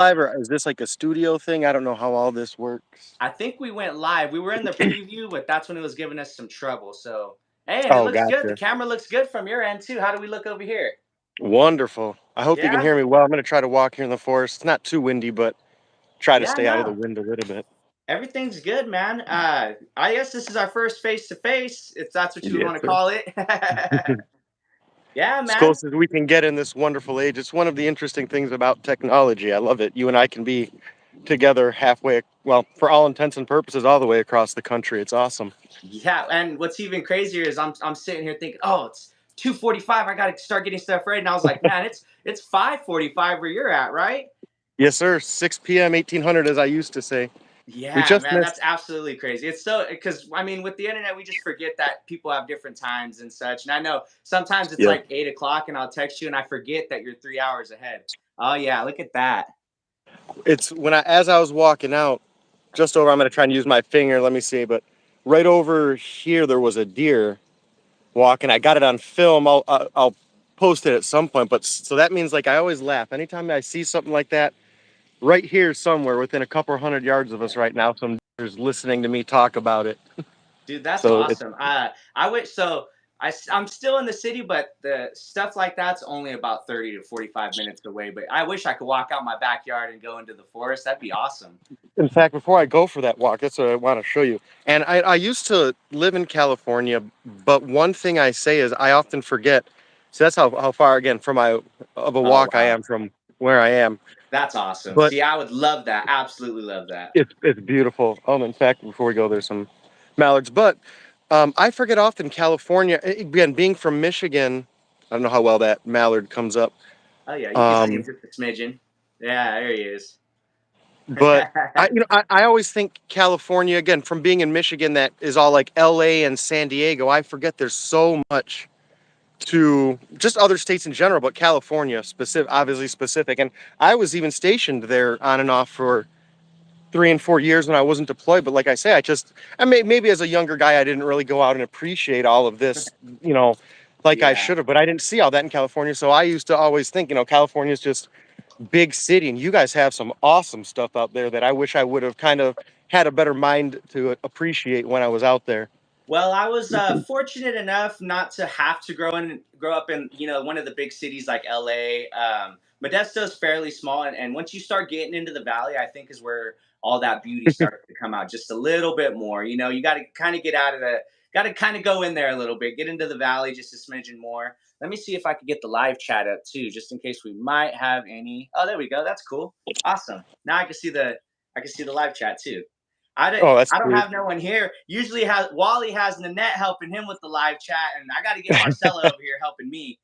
live or is this like a studio thing? I don't know how all this works. I think we went live. We were in the preview, but that's when it was giving us some trouble. So, hey, and it Oh, looks good. The gotcha. camera looks good from your end too. How do we look over here? Wonderful. I hope you can Yeah, hear me well. I'm going to try to walk here in the forest. It's not too windy, but try to yeah, stay out of the no, wind a little bit. everything's good, man. I guess this is our first face to face, if that's what you would Yes, want to sir. call it. Yeah, As man. close as we can get in this wonderful age. It's one of the interesting things about technology. I love it. You and I can be together halfway, well, for all intents and purposes, all the way across the country. It's awesome. Yeah, and what's even crazier is I'm sitting here thinking, oh, it's 2:45. I got to start getting stuff ready, and I was like, man, it's 5:45 where you're at, right? Yes, sir. 6 p.m., 1800, as I used to say. We Yeah, just man, missed. that's absolutely crazy. It's so because I mean, with the internet, we just forget that people have different times and such. And I know sometimes it's Yeah. like 8 o'clock, and I'll text you, and I forget that you're 3 hours ahead. Oh yeah, look at that. It's as I was walking out, just over, I'm going to try and use my finger. Let me see. But right over here, there was a deer walking. I got it on film. I'll post it at some point. But so that means like I always laugh. Anytime I see something like that, right here somewhere within a couple hundred yards of us right now, some deer's listening to me talk about it. Dude, that's So it's awesome. I wish so. I'm still in the city, but the stuff like that's only about 30 to 45 minutes away. But I wish I could walk out my backyard and go into the forest. That'd be awesome. in fact, before I go for that walk, that's what I want to show you. And I used to live in California, but one thing I say is I often forget. So that's how far again from my of a Oh walk I wow, am from where I am. that's awesome. But See, I would love that. Absolutely love that. it's beautiful. In fact, before we go, there's some mallards. But I forget often California. Again, being from Michigan, I don't know how well that mallard comes up. Oh yeah, you can see him Um, just a smidgen. Yeah, there he is. but I always think California again from being in Michigan that is all like L.A. and San Diego. I forget there's so much to just other states in general, but California specific, obviously specific. And I was even stationed there on and off for 3 and 4 years when I wasn't deployed. But like I say, maybe as a younger guy, I didn't really go out and appreciate all of this, you know, like I Yeah. should have. But I didn't see all that in California. So I used to always think, California is just big city, and you guys have some awesome stuff out there that I wish I would have kind of had a better mind to appreciate when I was out there. Well, I was fortunate enough not to have to grow up in one of the big cities like LA. Modesto's fairly small, and once you start getting into the valley, I think is where all that beauty starts to come out just a little bit more. You got to kind of get out of the, got to kind of go in there a little bit, get into the valley just a smidgen more. Let me see if I could get the live chat up too, just in case we might have any. Oh, there we go. That's cool. Awesome. Now I can see the live chat too. Oh, that's I don't sweet. have no one here. Usually has Wally has Nanette helping him with the live chat, and I got to get Marcella over here helping me.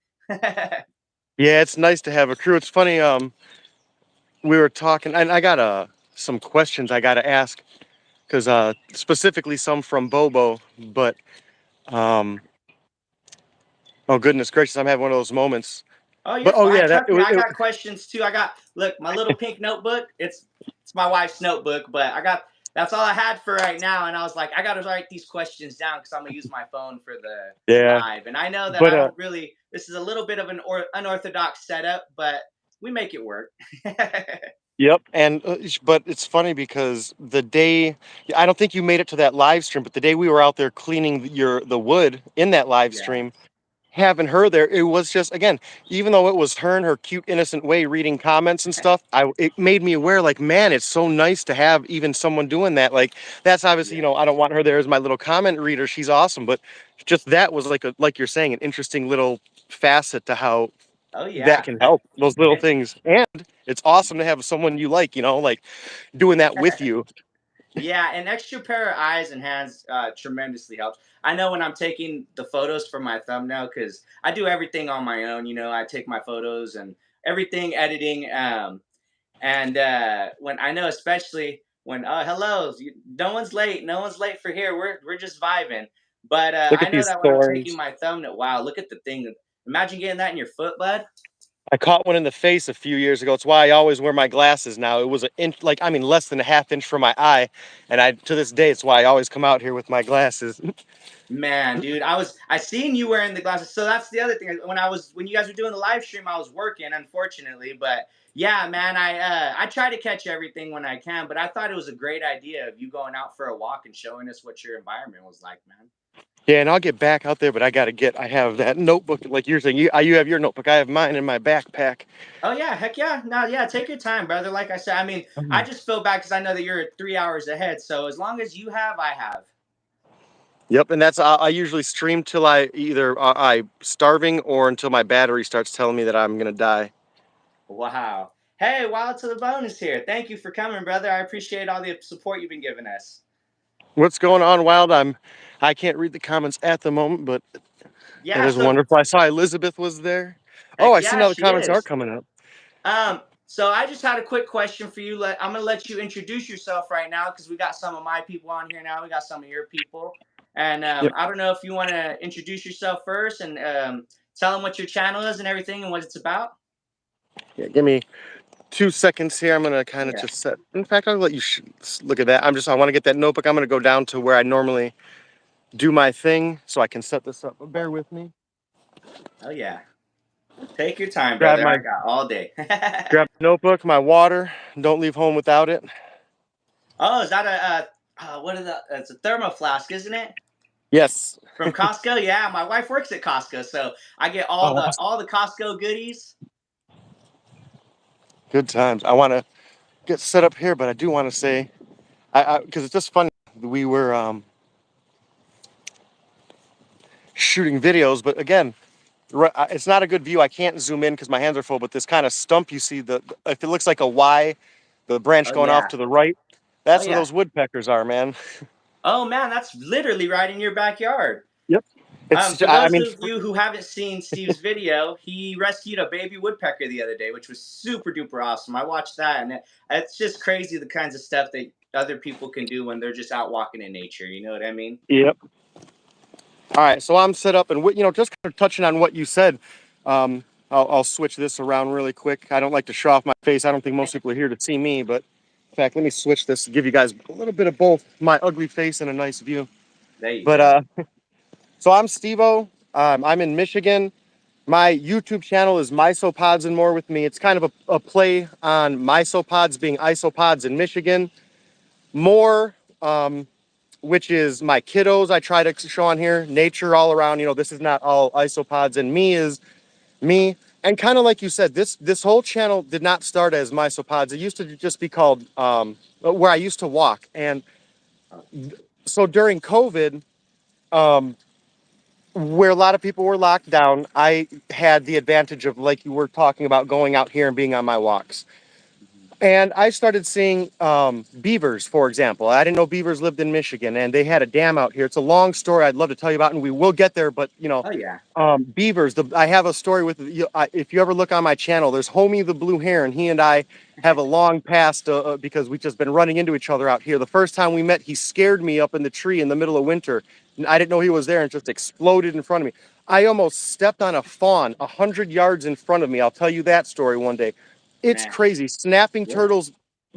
Yeah, it's nice to have a crew. It's funny. We were talking, and I got some questions I got to ask because specifically some from Bobo, but um, oh goodness gracious, I'm having one of those moments. Oh, But you're oh fine. yeah, that Trust me, I got questions too. I got look my little pink notebook. It's my wife's notebook, but I got that's all I had for right now. And I was like, I got to write these questions down because I'm gonna use my phone for the yeah, live. And I know that but I don't really. This is a little bit of an unorthodox setup, but we make it work. yep, and but it's funny because the day I don't think you made it to that live stream, but the day we were out there cleaning the wood in that live Yeah, stream, having her there, it was just again, even though it was her in her cute, innocent way reading comments and stuff, it made me aware, like, man, it's so nice to have even someone doing that. Like, that's obviously, yeah. I don't want her there as my little comment reader. She's awesome, but just that was like you're saying, an interesting little facet to how Oh that yeah. can help those little And things. And it's awesome to have someone you like, like doing that with you. yeah, an extra pair of eyes and hands tremendously helps. I know when I'm taking the photos for my thumbnail because I do everything on my own. I take my photos and everything editing. And when I know, especially when hello, no one's late, no one's late for here. We're just vibing. But Look I at know these that when I'm taking thorns. my thumbnail, wow, look at the thing. Imagine getting that in your foot, bud. I caught one in the face a few years ago. It's why I always wear my glasses now. It was an inch, like I mean, less than a half inch from my eye, and I to this day, it's why I always come out here with my glasses. Man, dude, I seen you wearing the glasses. So that's the other thing. When you guys were doing the live stream, I was working, unfortunately. But yeah, man, I try to catch everything when I can. But I thought it was a great idea of you going out for a walk and showing us what your environment was like, man. Yeah, and I'll get back out there, but I have that notebook like you're saying. You have your notebook. I have mine in my backpack. Oh yeah, heck yeah. No, yeah, take your time, brother. Like I said, I mean, I Mhm. just feel bad because I know that you're 3 hours ahead. So as long as you have, I have. Yep, and that's I usually stream till I either I starving or until my battery starts telling me that I'm gonna die. Wow. Hey, Wild to the Bone is here. Thank you for coming, brother. I appreciate all the support you've been giving us. What's going on, Wild? I can't read the comments at the moment, but that Yeah, is so wonderful. I saw Elizabeth was there. Oh, heck I see yeah, now the she comments are is. coming up. So I just had a quick question for you. I'm gonna let you introduce yourself right now because we got some of my people on here now. We got some of your people, and Yep. I don't know if you want to introduce yourself first and tell them what your channel is and everything and what it's about. Yeah, give me 2 seconds here. I'm gonna kind of Yeah. just set. In fact, I'll let you look at that. I want to get that notebook. I'm gonna go down to where I normally do my thing, so I can set this up. But bear with me. Oh yeah. Take your time, Grab brother. I my got all day. grab my notebook, my water. Don't leave home without it. Oh, is that what is that? It's a thermo flask, isn't it? Yes. From Costco. Yeah, my wife works at Costco, so I get Oh, all the Costco goodies. good times. I want to get set up here, but I do want to say, I because it's just funny. We were shooting videos, but again, it's not a good view. I can't zoom in because my hands are full. But this kind of stump you see, if it looks like a Y, the branch Oh going off yeah. to the right, Oh that's where yeah. those woodpeckers are, man. Oh man, that's literally right in your backyard. Yep. It's For I those mean, of you who haven't seen Steve's video, he rescued a baby woodpecker the other day, which was super duper awesome. I watched that, and it's just crazy the kinds of stuff that other people can do when they're just out walking in nature. You know what I mean? yep. All right, so I'm set up, and just kind of touching on what you said. I'll switch this around really quick. I don't like to show off my face. I don't think most people are here to see me, but in fact, let me switch this to give you guys a little bit of both my ugly face and a nice view. There you But go. so I'm Steve-O. I'm in Michigan. My YouTube channel is Misopods and More with me. It's kind of a play on Misopods being isopods in Michigan. More, which is my kiddos I try to show on here. Nature all around. This is not all isopods, and me is me. And kind of like you said, this whole channel did not start as Misopods. It used to just be called where I used to walk. And so during COVID, um, where a lot of people were locked down, I had the advantage of, like you were talking about, going out here and being on my walks. Mhm. And I started seeing beavers, for example. I didn't know beavers lived in Michigan, and they had a dam out here. It's a long story I'd love to tell you about, and we will get there. But Oh yeah. beavers. I have a story with you. If you ever look on my channel, there's Homie the blue heron. He and I have a long past because we've just been running into each other out here. The first time we met, he scared me up in the tree in the middle of winter. I didn't know he was there, and just exploded in front of me. I almost stepped on a fawn 100 yards in front of me. I'll tell you that story one day. It's Man. crazy. Snapping Yeah. turtles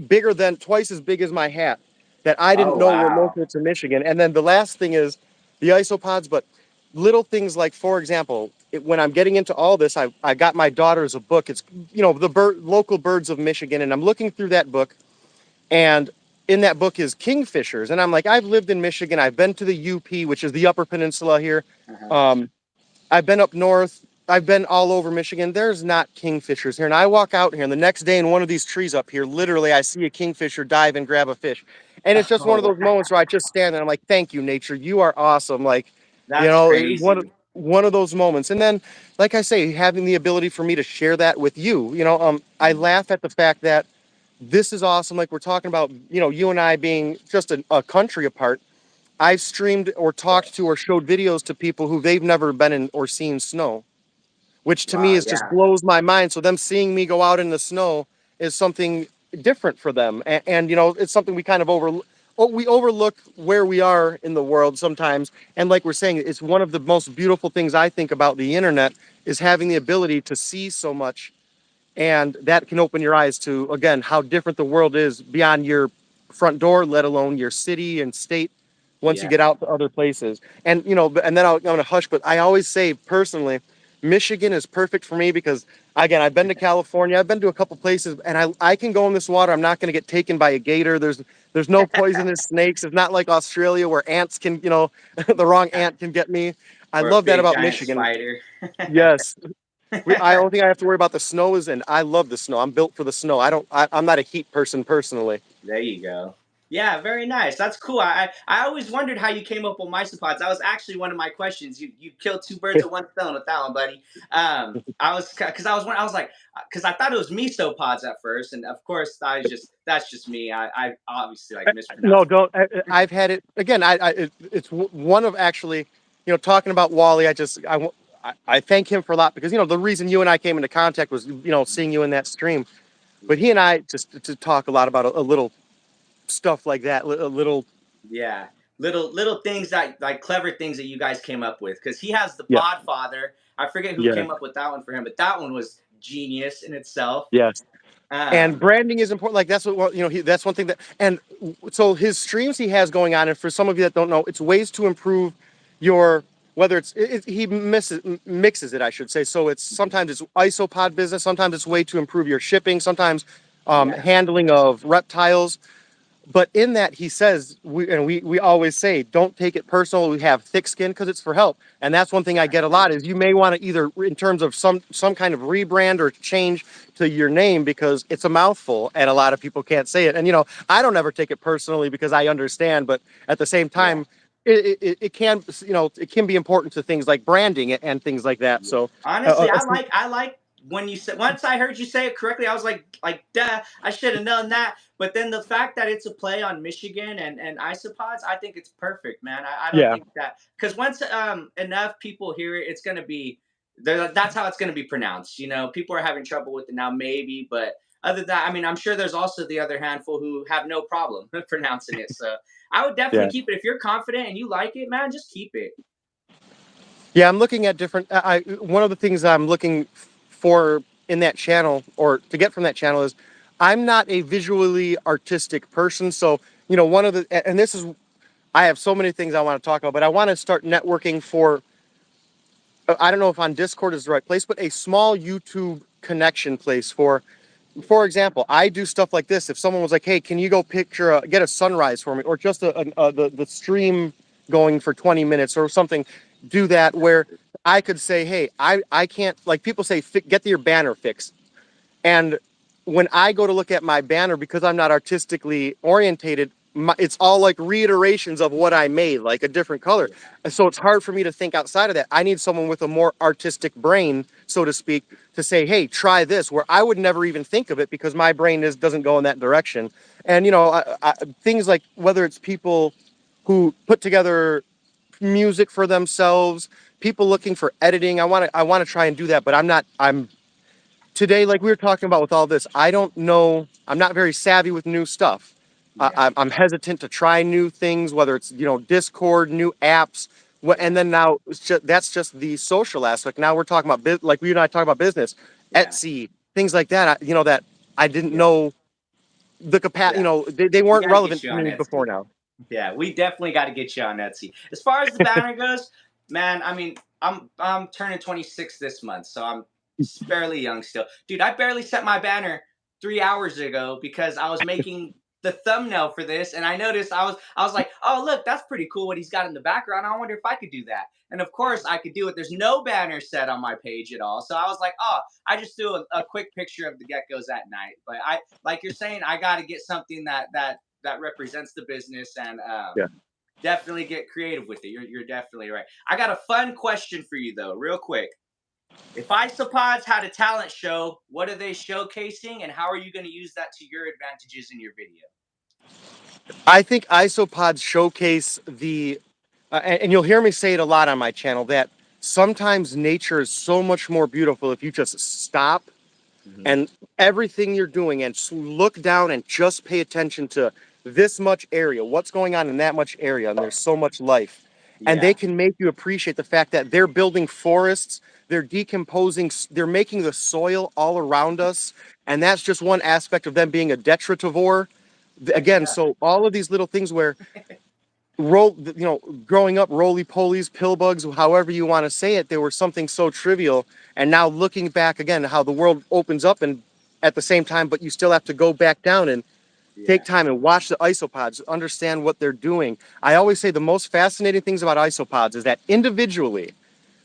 bigger than twice as big as my hat that I didn't Oh know were wow. local to Michigan. And then the last thing is the isopods, but little things like, for example, when I'm getting into all this, I got my daughter's a book. It's, the local birds of Michigan. And I'm looking through that book, and in that book is kingfishers. And I'm like, I've lived in Michigan. I've been to the UP, which is the Upper Peninsula here. Uh-huh. Um, I've been up north. I've been all over Michigan. There's not kingfishers here. And I walk out here, and the next day in one of these trees up here, literally, I see a kingfisher dive and grab a fish. And it's just one of Oh, those moments where I just stand there. I'm like, thank you, nature. You are awesome. Like, that's one, crazy. one of those moments. And then, like I say, having the ability for me to share that with you, I Mhm. laugh at the fact that this is awesome. Like we're talking about, you and I being just a country apart. I've streamed or talked to or showed videos to people who they've never been in or seen snow, which to me Wow. is just Yeah. blows my mind. So them seeing me go out in the snow is something different for them, and it's something we kind of we overlook where we are in the world sometimes. And like we're saying, it's one of the most beautiful things I think about the internet is having the ability to see so much And that can open your eyes to, again, how different the world is beyond your front door, let alone your city and state once you Yeah. get out to other places. And, you know, and then I'm going to hush, but I always say personally, Michigan is perfect for me because, again, I've been to California, I've been to a couple places, and I can go in this water. I'm not going to get taken by a gator. There's no poisonous snakes. It's not like Australia where ants can, you know, the wrong ant can get me. I Or a love that big about giant Michigan. spider. Yes, I only thing I have to worry about the snow is, and I love the snow. I'm built for the snow. I'm not a heat person personally. There you go. Yeah, very nice. That's cool. I always wondered how you came up with Misopods. That was actually one of my questions. You killed two birds with one stone with that one, buddy. I was because I was like because I thought it was Misopods at first, and of course that's just me. I obviously like No, mispronounced it. don't. I've had it again. It's one of actually, you know, talking about Wally. I thank him for a lot because, you know, the reason you and I came into contact was, you know, seeing you in that stream. But he and I just to talk a lot about a little stuff like that, a little. Yeah, little things that like clever things that you guys came up with because he has the Yeah, Podfather. I forget who yeah, came up with that one for him, but that one was genius in itself. yes. And Um, branding is important. Like that's what, you know, that's one thing that, and so his streams he has going on, and for some of you that don't know, it's ways to improve your, whether he mixes it, I should say. So it's sometimes it's isopod business, sometimes it's way to improve your shipping, sometimes yeah, handling of reptiles. But in that, he says, we always say, don't take it personal. We have thick skin because it's for help. And that's one thing I get a lot is you may want to either, in terms of some kind of rebrand or change to your name because it's a mouthful and a lot of people can't say it. And, you know, I don't ever take it personally because I understand. But at the same yeah. time, it can, you know, it can be important to things like branding and things like that. Yeah. So, Honestly, I like when you said once I heard you say it correctly, I was like duh, I should have known that. But then the fact that it's a play on Michigan and isopods, I think it's perfect, man. I don't yeah, think that because once enough people hear it, it's gonna be that's how it's gonna be pronounced. You know, people are having trouble with it now, maybe, but other than that, I mean, I'm sure there's also the other handful who have no problem pronouncing it. So I would definitely yeah. keep it if you're confident and you like it, man. Just keep it. Yeah, I'm looking at different. One of the things I'm looking for in that channel, or to get from that channel, is I'm not a visually artistic person. So, you know, one of the, and this is, I have so many things I want to talk about, but I want to start networking for. I don't know if on Discord is the right place, but a small YouTube connection place for example, I do stuff like this. If someone was like, "Hey, can you go get a sunrise for me, or just the stream going for 20 minutes or something," do that where I could say, "Hey, I can't." Like people say, "Get your banner fixed." And when I go to look at my banner, because I'm not artistically orientated, it's all like reiterations of what I made, like a different color. Yeah, And so it's hard for me to think outside of that. I need someone with a more artistic brain, so to speak, to say, "Hey, try this," where I would never even think of it because my brain doesn't go in that direction. And, you know, things like whether it's people who put together music for themselves, people looking for editing. I want to try and do that, but I'm today, like we were talking about with all this, I don't know. I'm not very savvy with new stuff. yeah, I'm hesitant to try new things, whether it's, you know, Discord, new apps, yeah, and then now that's just the social aspect. Now we're talking about like we and I talk about business, yeah, Etsy, things like that. You know, that I didn't yeah, know the capacity. You yeah. know, they We weren't got to get relevant you to on me before Etsy. now. Yeah, we definitely got to get you on Etsy. As far as the banner goes, man, I mean, I'm turning 26 this month, so I'm fairly young still. Dude, I barely set my banner 3 hours ago because I was making the thumbnail for this, and I noticed I was like, oh look, that's pretty cool what he's got in the background. I wonder if I could do that. And of course, I could do it. There's no banner set on my page at all, so I was like, oh, I just do a quick picture of the geckos at night. But I, like you're saying, I got to get something that represents the business and Yeah. definitely get creative with it. You're definitely right. I got a fun question for you though, real quick. If Isopods had a talent show, what are they showcasing, and how are you going to use that to your advantages in your video? I think isopods showcase and you'll hear me say it a lot on my channel, that sometimes nature is so much more beautiful if you just stop Hmm. and everything you're doing and look down and just pay attention to this much area, what's going on in that much area, and there's so much life. and they Yeah. can make you appreciate the fact that they're building forests, they're decomposing, they're making the soil all around us, and that's just one aspect of them being a detritivore. Heck Again, yeah. so all of these little things where roll, growing up, roly polies, pill bugs, however you want to say it, they were something so trivial, and now looking back again, how the world opens up, and at the same time, but you still have to go back down and take Yeah. time and watch the isopods, understand what they're doing. I always say the most fascinating things about isopods is that individually,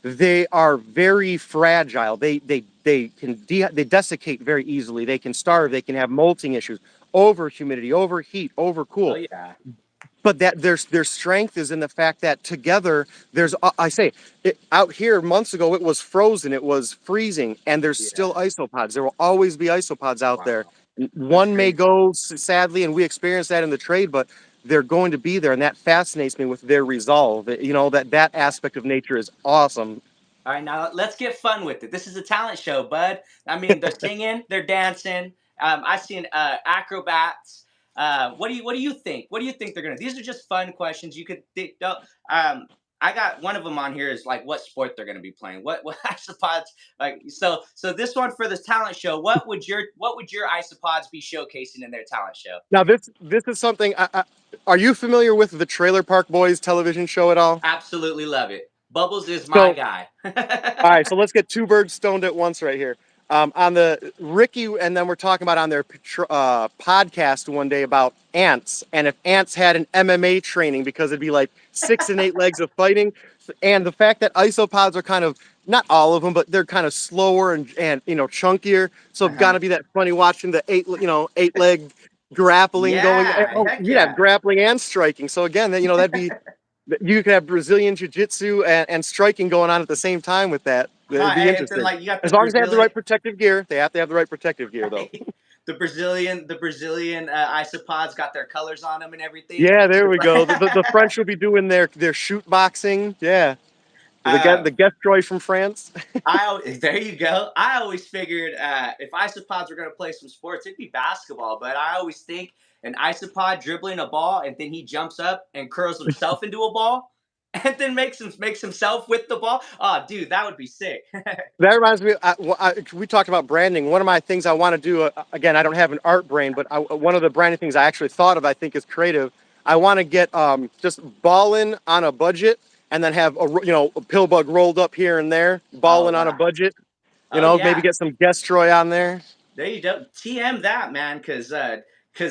they are very fragile. They desiccate very easily. They can starve. They can have molting issues, over humidity, overheat, Oh overcool. yeah. But that their strength is in the fact that together there's I say it, out here months ago it was frozen, it was freezing, and there's still Yeah. isopods. There will always be isopods out there. Wow. That's One may crazy. go sadly, and we experience that in the trade, but they're going to be there, and that fascinates me with their resolve. That Yeah. aspect of nature is awesome. All right, now let's get fun with it. This is a talent show, bud. I mean, they're singing, they're dancing. I've seen acrobats. What do you think? What do you think they're gonna? These are just fun questions. You could think. I got one of them on here is like what sport they're gonna be playing. What isopods like? So this one for this talent show. What would your isopods be showcasing in their talent show? Now this is something. Are you familiar with the Trailer Park Boys television show at all? Absolutely love it. Bubbles is my So guy. all right, so let's get two birds stoned at once right here. On the Ricky, and then we're talking about on their podcast one day about ants, and if ants had an MMA training, because it'd be like 6 and 8 legs of fighting, and the fact that isopods are kind of not all of them, but they're kind of slower and chunkier. So Uh-huh. gotta be that funny watching the 8 leg grappling going. Yeah, Oh, heck you'd have yeah. grappling and striking. So again, that'd be you could have Brazilian jiu-jitsu and striking going on at the same time with that. It'd Huh, be and then interesting. like you got the As long as they have the right Brazilian, protective gear. They have to have the right protective gear, though. right? The Brazilian isopods got their colors on them and everything. Yeah, there It's we go. The like, French will be doing their shoot boxing. Yeah, uh, the Gestroy from France. there you go. I always figured if isopods were gonna play some sports, it'd be basketball. But I always think an isopod dribbling a ball and then he jumps up and curls himself into a ball, and then makes himself with the ball. Oh, dude, that would be sick. That reminds me. We talked about branding. One of my things I want to do. Again, I don't have an art brain, but one of the branding things I actually thought of, I think is creative. I want to get just ballin' on a budget, and then have a pill bug rolled up here and there, Oh ballin' on a wow. budget. Oh Maybe yeah. get some Gestroy on there. There you go. TM that, man, because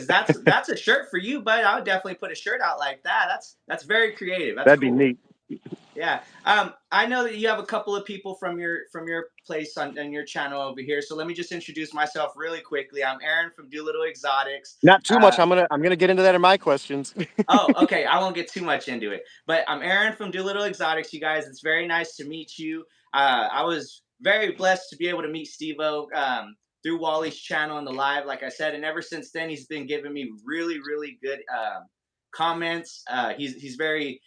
that's a shirt for you, but I would definitely put a shirt out like that. That's very creative. That's That'd be cool. neat. Yeah. I know that you have a couple of people from your place on your channel over here. So let me just introduce myself really quickly. I'm Aaron from Doolittle Exotics. Not too much. Uh, I'm gonna get into that in my questions. Oh, okay. I won't get too much into it, but I'm Aaron from Doolittle Exotics. You guys, it's very nice to meet you. I was very blessed to be able to meet Stevo through Wally's channel on the live, like I said, and ever since then, he's been giving me really, really good comments. He's very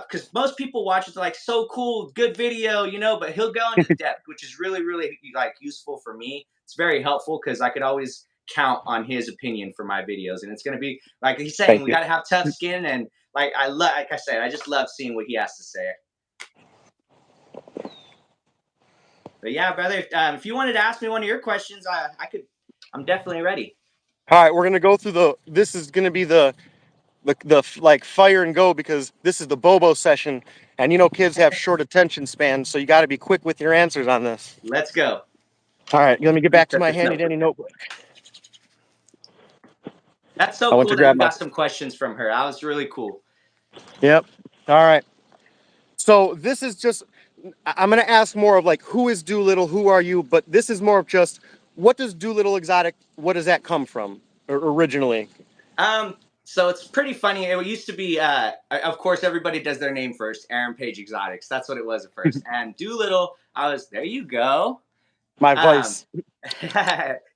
because most people watch it like so cool, good video, but he'll go into depth, which is really, really like useful for me. It's very helpful because I could always count on his opinion for my videos, and it's going to be like he's saying Thank we you. got to have tough skin, and like I said, I just love seeing what he has to say. But yeah, brother, if you wanted to ask me one of your questions, I could. I'm definitely ready. All right, we're gonna go through the. This is gonna be the like fire and go, because this is the Bobo session, and kids have short attention spans, so you got to be quick with your answers on this. Let's go. All right, let me get Let me back to set my this handy notebook dandy down. notebook. That's I so went cool to that grab you my. got some questions from her. That was really cool. Yep. All right. So this is just. I'm gonna ask more of like, who is Doolittle? Who are you? But this is more of just, what does Doolittle Exotic? What does that come from originally? So it's pretty funny. It used to be, of course, everybody does their name first. Aaron Page Exotics. That's what it was at first. And Doolittle, there you go. My Um, vice.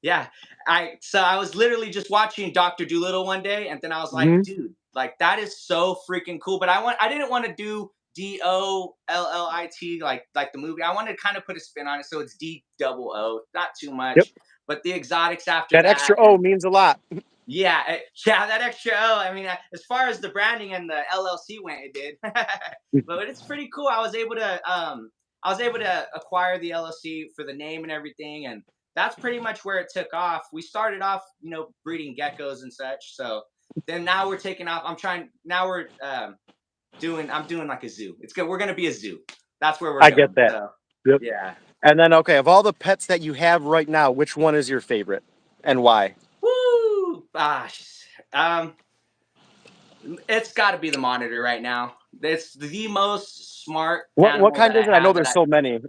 yeah. I was literally just watching Doctor Doolittle one day, and then I was like, Hmm. dude, like that is so freaking cool. But I didn't want to do Dollit like the movie. I wanted to kind of put a spin on it, so it's D double O, not too Yep. much. But the exotics after That that, extra O and means a lot. Yeah, yeah, that extra O. I mean, as far as the branding and the LLC went, it did. But it's pretty cool. I was able to acquire the LLC for the name and everything, and that's pretty much where it took off. We started off, breeding geckos and such. So then now we're taking off. I'm trying. Now we're doing. I'm doing like a zoo. It's good. We're gonna be a zoo. That's where we're I get going. that. So Yep. yeah. And then, okay, of all the pets that you have right now, which one is your favorite and why? Woo! Gosh. It's got to be the monitor right now. It's the most smart What animal that kind I is it? I know have. there's so many.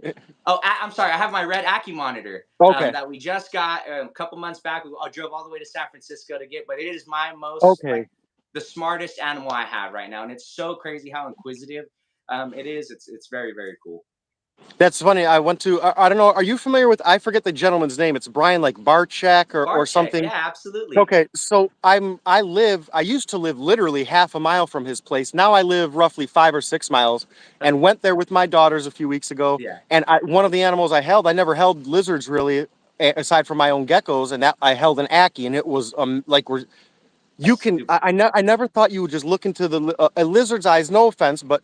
Oh, I'm sorry. I have my red Aki monitor Okay. that we just got a couple months back. I drove all the way to San Francisco to get, but it is my most like Okay. the smartest animal I have right now, and it's so crazy how inquisitive it is. It's very very cool. That's funny. I went to, I don't know, are you familiar with, I forget the gentleman's name. It's Brian like Barchak or Barcheck, something. yeah, absolutely. Okay, so I used to live literally half a mile from his place. Now I live roughly 5 or 6 miles, and went there with my daughters a few weeks ago. Yeah, And one of the animals I never held lizards really, aside from my own geckos, and that I held an Ackie, and it was like you that's can super cool. I never thought you would just look into a lizard's eyes, no offense, but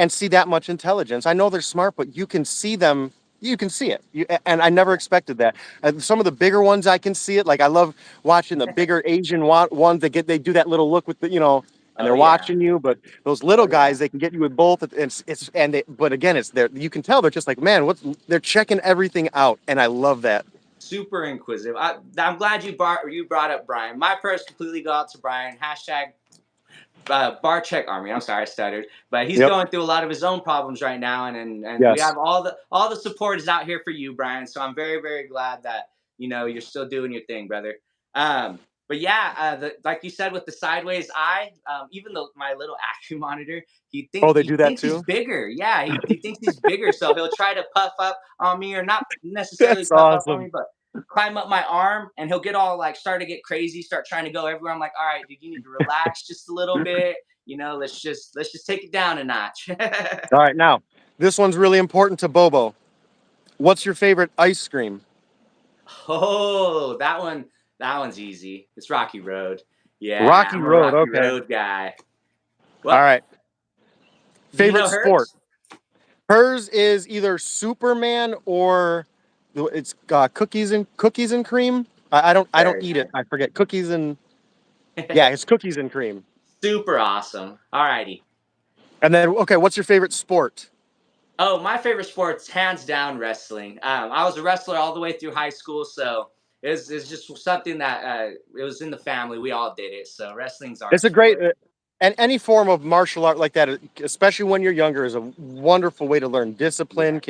and see that much intelligence. I know they're smart, but you can see them. You can see it, and I never Yeah. expected that. Some of the bigger ones, I can see it. Like I love watching the bigger Asian ones that they do that little look with and Oh they're yeah. watching you. But those Oh little yeah. guys, they can get you with both. But again, it's there. You can tell they're just like, man, they're checking everything out, and I love that. Super inquisitive. I'm glad you brought up Brian. My prayers completely go out to Brian. Hashtag Barcheck Army. I'm sorry, I stuttered, but he's Yep. going through a lot of his own problems right now, and we Yes. have all the support is out here for you, Brian. So I'm very very glad that you're still doing your thing, brother. But yeah, like you said with the sideways eye, even though my little action monitor, Oh, they he do that thinks he's too. bigger. Yeah, he thinks he's bigger, so he'll try to puff up on me, or not necessarily That's puff up on me, awesome. but climb up my arm, and he'll get all like start to get crazy, start trying to go everywhere. I'm like, all right, dude, you need to relax just a little bit. Let's just take it down a notch. All right, now this one's really important to Bobo. What's your favorite ice cream? Oh, that one's easy. It's Rocky Road. Yeah, Rocky I'm a Road. Rocky Okay. Road guy. All Well, right. do you Favorite know sport? hers? Hers is either Superman or it's cookies and cream. I don't Very eat it. nice. I forget cookies and yeah, it's cookies and cream. Super awesome. Alrighty. And then okay, what's your favorite sport? Oh, my favorite sport's hands down wrestling. I was a wrestler all the way through high school, so it's just something that it was in the family. We all did it, so wrestling's our It's a great sport. and any form of martial art like that, especially when you're younger, is a wonderful way to learn Yeah, discipline.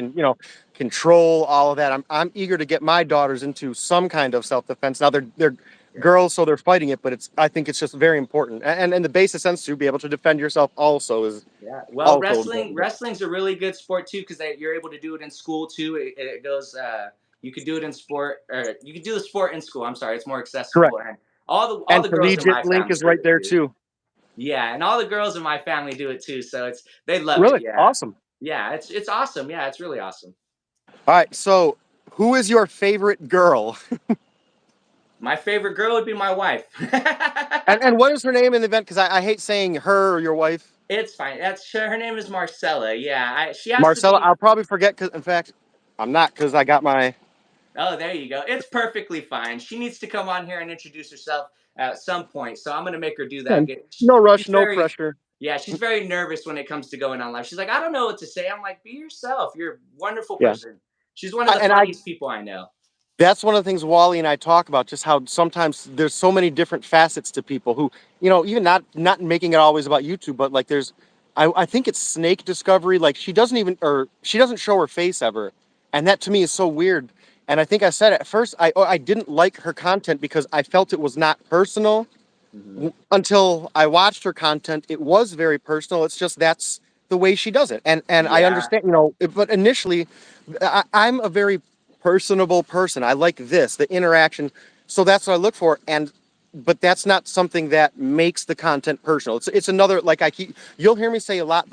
Control all of that. I'm eager to get my daughters into some kind of self defense. Now they're yeah. girls, so they're fighting it, but I think it's just very important. And the basic sense to be able to defend yourself also is Yeah. Well, also wrestling important. wrestling's a really good sport too because you're able to do it in school too. It goes. You could do it in sport, or you could do the sport in school. I'm sorry, it's more accessible, Correct. and all the And girls in collegiate my link family is do right it there too. too. Yeah, and all the girls in my family do it too. So they love it. Really Yeah, awesome. yeah. It's awesome. Yeah, it's really awesome. All right, so who is your favorite girl? My favorite girl would be my wife. And what is her name in the event? Because I hate saying her or your wife. It's fine. That's her name is Marcella. Yeah, she has to Marcella, be. I'll probably forget because, in fact, I'm not because I got my. Oh, there you go. It's perfectly fine. She needs to come on here and introduce herself at some point. So I'm gonna make her do that. No rush, She's no very, pressure. yeah, she's very nervous when it comes to going on live. She's like, I don't know what to say. I'm like, be yourself. You're a wonderful Yeah, person. She's one of the and I funniest people I know. that's one of the things Wally and I talk about, just how sometimes there's so many different facets to people who, even not making it always about YouTube, but like I think it's snake discovery. Like she doesn't show her face ever, and that to me is so weird. And I think I said at first I didn't like her content because I felt it was not personal. Hmm. Until I watched her content, it was very personal. It's just that's the way she does it, and I Yeah, understand, But initially, I'm a very personable person. I like the interaction, so that's what I look for. And but that's not something that makes the content personal. It's another, like you'll hear me say a lot,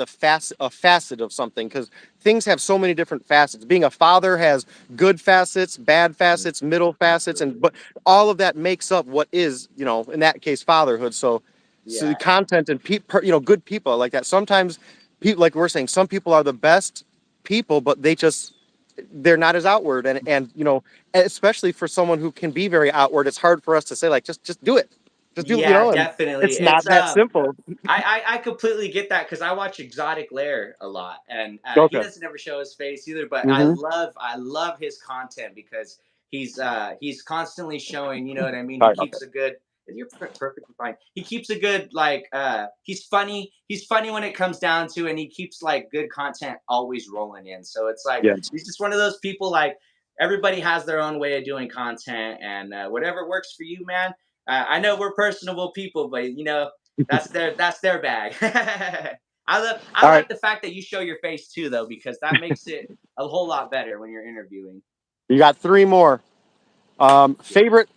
a facet of something, because things have so many different facets. Being a father has good facets, bad facets, middle facets, and Absolutely. but all of that makes up what is, in that case, fatherhood. So the Yeah. content and good people like that. Sometimes people, like we're saying, some people are the best people, but they're not as outward, and especially for someone who can be very outward, it's hard for us to say, like, just do it, just do, Yeah, and definitely. it's not that simple. I completely get that because I watch Exotic Lair a lot, and he Okay. doesn't ever show his face either. But Hmm. I love his content because he's constantly showing. You know what I mean? He Sorry about that. keeps a good. You're perfectly fine. He keeps a good like. He's funny. He's funny when it comes down to, and he keeps like good content always rolling in. So it's like Yes. he's just one of those people. Like everybody has their own way of doing content, and whatever works for you, man. I know we're personable people, but that's their bag. I All right, like the fact that you show your face too, though, because that makes it a whole lot better when you're interviewing. you got three more. Yeah. Favorite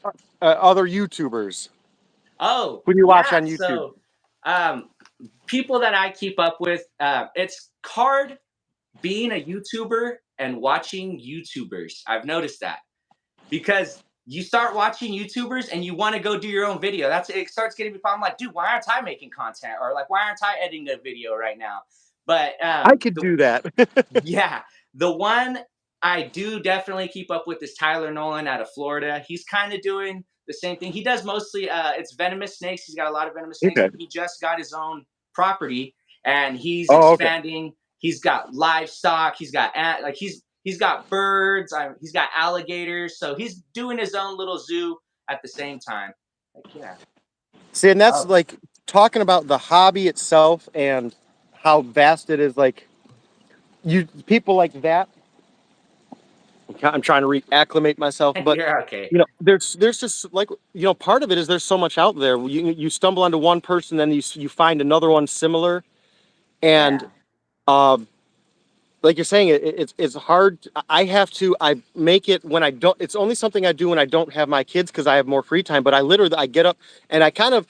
other YouTubers? Oh Who do you watch yeah. on YouTube? So um, people that I keep up with, it's hard being a YouTuber and watching YouTubers. I've noticed that because you start watching YouTubers and you want to go do your own video. That's it starts getting me. I'm like, dude, why aren't I making content? Or like, why aren't I editing a video right now? But I could do that. yeah, the one I do definitely keep up with is Tyler Nolan out of Florida. He's kind of doing the same thing. He does mostly it's venomous snakes. He's got a lot of venomous snakes, Okay. but he just got his own property and he's Oh, okay. expanding. He's got livestock. He's got he's got birds. He's got alligators. So he's doing his own little zoo at the same time. Like yeah. See, and that's Oh, like talking about the hobby itself and how vast it is. Like you people like that. I'm trying to reacclimate myself, but you're okay. there's just like part of it is there's so much out there. You stumble onto one person, then you find another one similar, and Yeah. um, like you're saying, it's hard. I make it when I don't. It's only something I do when I don't have my kids because I have more free time. But I get up and I kind of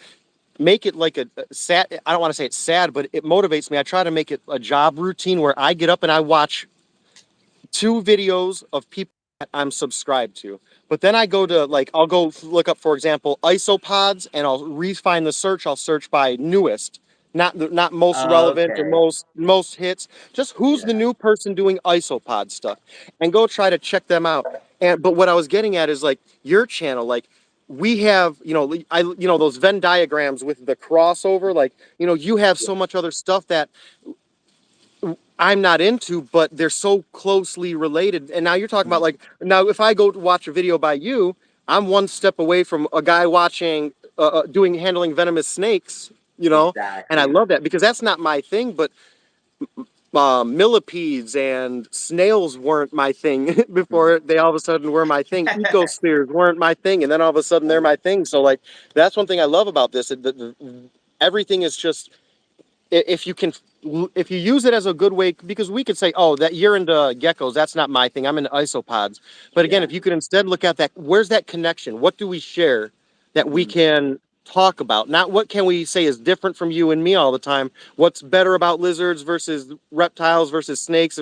make it like a sad. I don't want to say it's sad, but it motivates me. I try to make it a job routine where I get up and I watch two videos of people that I'm subscribed to. But then I go to I'll go look up, for example, isopods, and I'll refine the search. I'll search by newest, not most relevant or Okay. most hits. Just who's the Yeah. new person doing isopod stuff, and go try to check them out. And but what I was getting at is like your channel, like we have, those Venn diagrams with the crossover. Like you have Yeah. so much other stuff that I'm not into, but they're so closely related. And now you're talking about Mhm. like now if I go to watch a video by you, I'm one step away from a guy watching handling venomous snakes, and I Exactly. love that because that's not my thing. But millipedes and snails weren't my thing Mhm. before they all of a sudden were my thing. Ecospheres weren't my thing, and then all of a sudden they're my thing. So like that's one thing I love about this. Everything is just if you can if you use it as a good way, because we could say, oh, that you're into geckos, that's not my thing, I'm into isopods. But again, Yeah. if you could instead look at that, where's that connection, what do we share that we Mhm. can talk about, not what can we say is different from you and me all the time, what's better about lizards versus reptiles versus snakes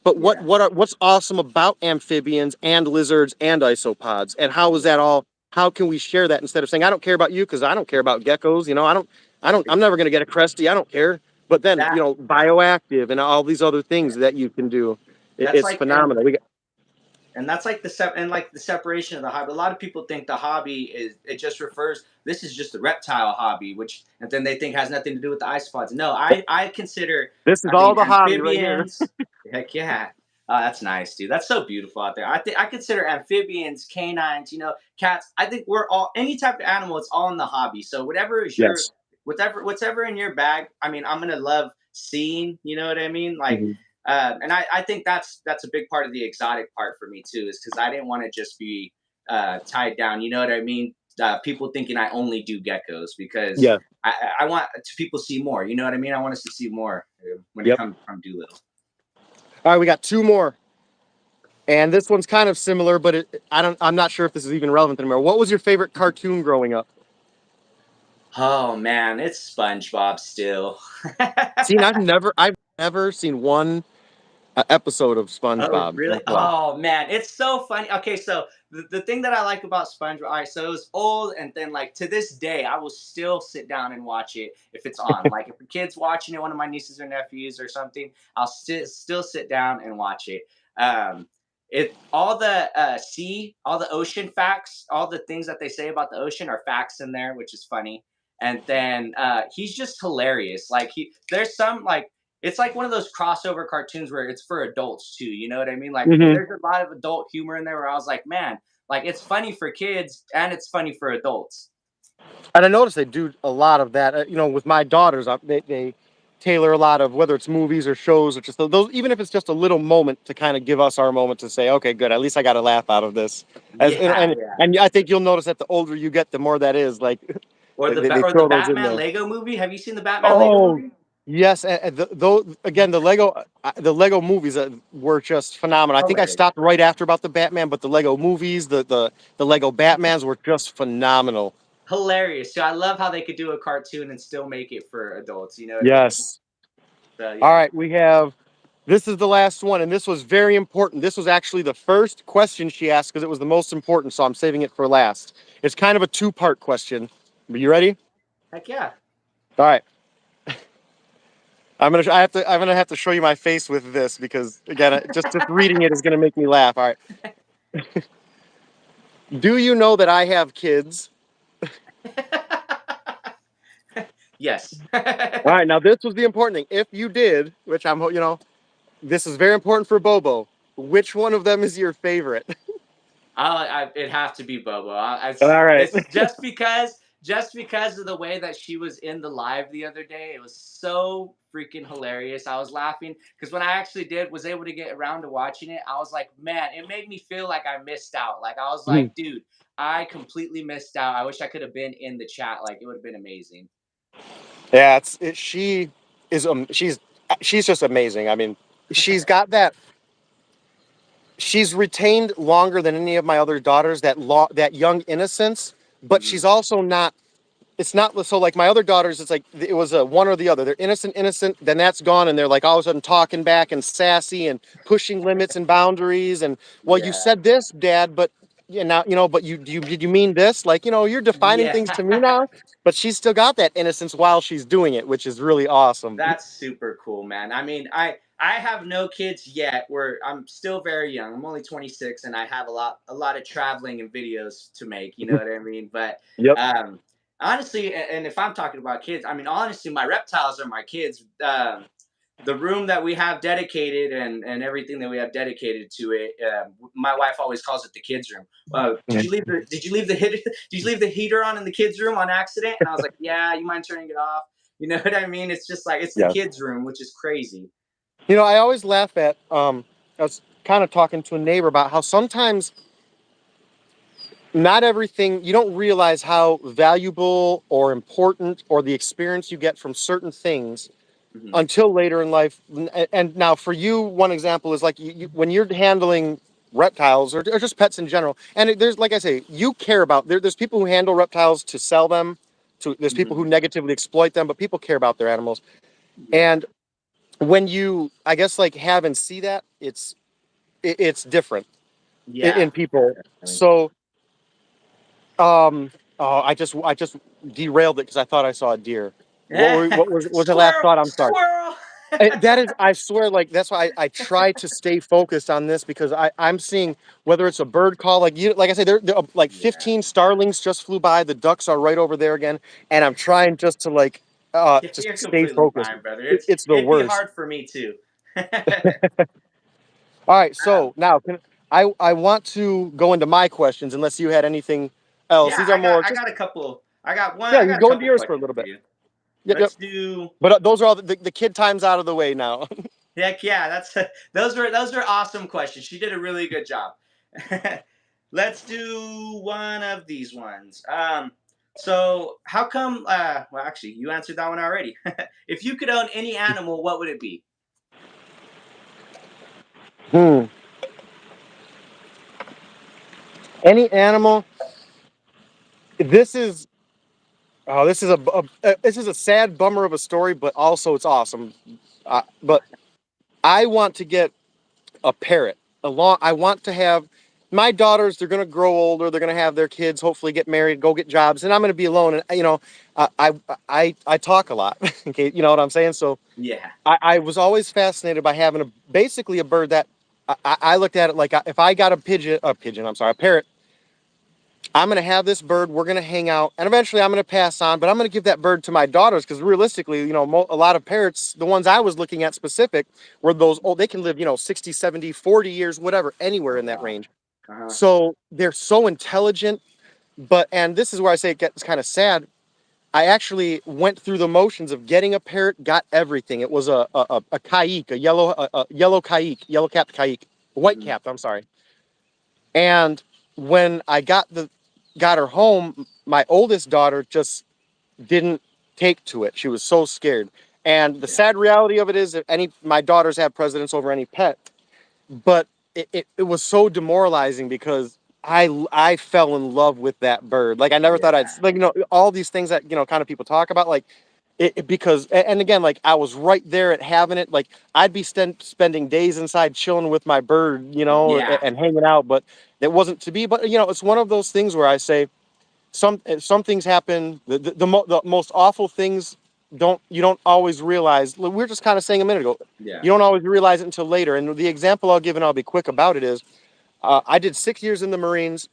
but Yeah. what's awesome about amphibians and lizards and isopods, and how is Yeah. that all, how can we share that instead of saying I don't care about you because I don't care about geckos, I'm never going to get a Cresty. I don't care. But then, That bioactive and all these other things that you can do. that's It's like and phenomenal. and that's like the separation of the hobby. A lot of people think the hobby is it just refers this is just a reptile hobby, which and then they think has nothing to do with the isopods. No, I consider This is I all mean the hobby right here. amphibians. Heck yeah. That's nice, dude. That's so beautiful out there. I think I consider amphibians, canines, cats. I think we're all any type of animal. It's all in the hobby. So whatever is your Yes. whatever in your bag. I mean, I'm gonna love seeing. You know what I mean? Like Mhm. and I think that's a big part of the exotic part for me too, is because I didn't want to just be tied down. You know what I mean? People thinking I only do geckos because Yeah. I want to people see more. You know what I mean? I want us to see more when it Yep. comes from Doolittle. All right, we got two more. And this one's kind of similar, but I'm not sure if this is even relevant anymore. What was your favorite cartoon growing up? Oh man, it's SpongeBob still. See, and I've never seen one episode of Oh, SpongeBob. really? Myself. Oh man, it's so funny. Okay, so the thing that I like about SpongeBob, all right, so it was old, and then like to this day, I will still sit down and watch it if it's on. Like if a kid's watching it, one of my nieces or nephews or something, I'll still sit down and watch it. Um, it all the sea, all the ocean facts, all the things that they say about the ocean are facts in there, which is funny. And then he's just hilarious. Like there's some like it's like one of those crossover cartoons where it's for adults too. You know what I mean? Like Hmm. there's a lot of adult humor in there where I was like, man, like it's funny for kids and it's funny for adults. And I noticed they do a lot of that. With my daughters, they tailor a lot of whether it's movies or shows or just those, even if it's just a little moment to kind of give us our moment to say, okay, good, at least I got a laugh out of this. As Yeah, and yeah. and I think you'll notice that the older you get, the more that is like Or they or the throw those in Batman there. Lego movie. Have you seen the Batman Lego Oh movie? yes, and though again the Lego movies were just phenomenal. I think I Hilarious. stopped right after about the Batman, but the Lego movies, the Lego Batmans were just phenomenal. Hilarious. So I love how they could do a cartoon and still make it for adults. You know what I mean? Yes. So All yeah. right, we have. This is the last one, and this was very important. This was actually the first question she asked because it was the most important, so I'm saving it for last. It's kind of a two-part question. Are you ready? Heck yeah. All right. I'm gonna have to show you my face with this because again, just reading it is gonna make me laugh. All right. Do you know that I have kids? Yes. All right. Now this was the important thing. If you did, which this is very important for Bobo. Which one of them is your favorite? It'd have to be Bobo. All right. It's just because of the way that she was in the live the other day. It was so freaking hilarious. I was laughing because when I actually did was able to get around to watching it, I was like, man, it made me feel like I missed out. Like I was like, dude, I completely missed out. I wish I could have been in the chat. Like it would have been amazing. Yeah, she is she's just amazing. I mean, she's got that. She's retained longer than any of my other daughters that young innocence, but Mhm. she's also not. It's not so like my other daughters. It's like it was a one or the other. They're innocent. Then that's gone, and they're like all of a sudden talking back and sassy and pushing limits and boundaries. And well, you Yeah. said this, Dad, but now but did you mean this? Like you're defining Yeah. things to me now. But she's still got that innocence while she's doing it, which is really awesome. That's super cool, man. I mean, I have no kids yet. Where I'm still very young. I'm only 26, and I have a lot of traveling and videos to make. You know what I mean? But Yep. um, honestly, and if I'm talking about kids, I mean honestly, my reptiles are my kids. The room that we have dedicated and everything that we have dedicated to it. My wife always calls it the kids room. Did you leave the did you leave the heater on in the kids room on accident? And I was like, yeah. You mind turning it off? You know what I mean? It's just like it's the Yeah. kids' room, which is crazy. I always laugh at I was kind of talking to a neighbor about how sometimes not everything you don't realize how valuable or important or the experience you get from certain things Hmm. until later in life. And now for you, one example is like when you're handling reptiles or just pets in general. And there's, like I say, you care about there's people who handle reptiles to sell them. There's people Hmm. who negatively exploit them, but people care about their animals. Yeah, And when you, I guess, like have and see that, it's different yeah, in people. definitely. So oh, I just derailed it because I thought I saw a deer. What was the last Squirrel, thought? I'm sorry. squirrel. That is, I swear, like that's why I try to stay focused on this because I'm seeing whether it's a bird call, like I say, there like Yeah, 15 starlings just flew by. The ducks are right over there again, and I'm trying just to like just you're stay completely focused. fine, brother. It's the It'd be worst. hard for me too. All right, um, so now I want to go into my questions unless you had anything else. yeah, These are more I just got a couple. I got one. yeah. I You got a go into couple yours for a questions little for bit. you. Yep, yep. Let's do. But those are all the kid times out of the way now. Heck yeah, that's those were awesome questions. She did a really good job. Let's do one of these ones. So how come? Well, actually, you answered that one already. If you could own any animal, what would it be? Hmm. Any animal. This is Oh, this is a sad bummer of a story, but also it's awesome. But I want to get a parrot. I want to have my daughters. They're going to grow older. They're going to have their kids. Hopefully, get married, go get jobs, and I'm going to be alone. And I talk a lot. Okay, you know what I'm saying. So Yeah, I was always fascinated by having basically a bird that I looked at it like if I got a pigeon. I'm sorry, a parrot. I'm going to have this bird. We're going to hang out, and eventually I'm going to pass on. But I'm going to give that bird to my daughters because realistically, a lot of parrots, the ones I was looking at specific, were those old. They can live, 60, 70, 40 years, whatever, anywhere oh in that wow. range. Uh-huh. So they're so intelligent. And this is where I say it gets kind of sad. I actually went through the motions of getting a parrot, got everything. It was a kayik, a yellow kayik, yellow capped kayik, white Mhm. capped. I'm sorry. And when I got her home, my oldest daughter just didn't take to it. She was so scared. And the Yeah, sad reality of it is that my daughters have precedence over any pet, but it was so demoralizing because I fell in love with that bird. Like I never thought I'd yeah, like all these things that kind of people talk about like because and again like I was right there at having it. Like I'd be spending days inside chilling with my bird, yeah, and hanging out, but it wasn't to be. But it's one of those things where I say some things happen. The most awful things you don't always realize. We were just kind of saying a minute ago. yeah. You don't always realize it until later. And the example I'll give, and I'll be quick about it, is I did 6 years in the Marines,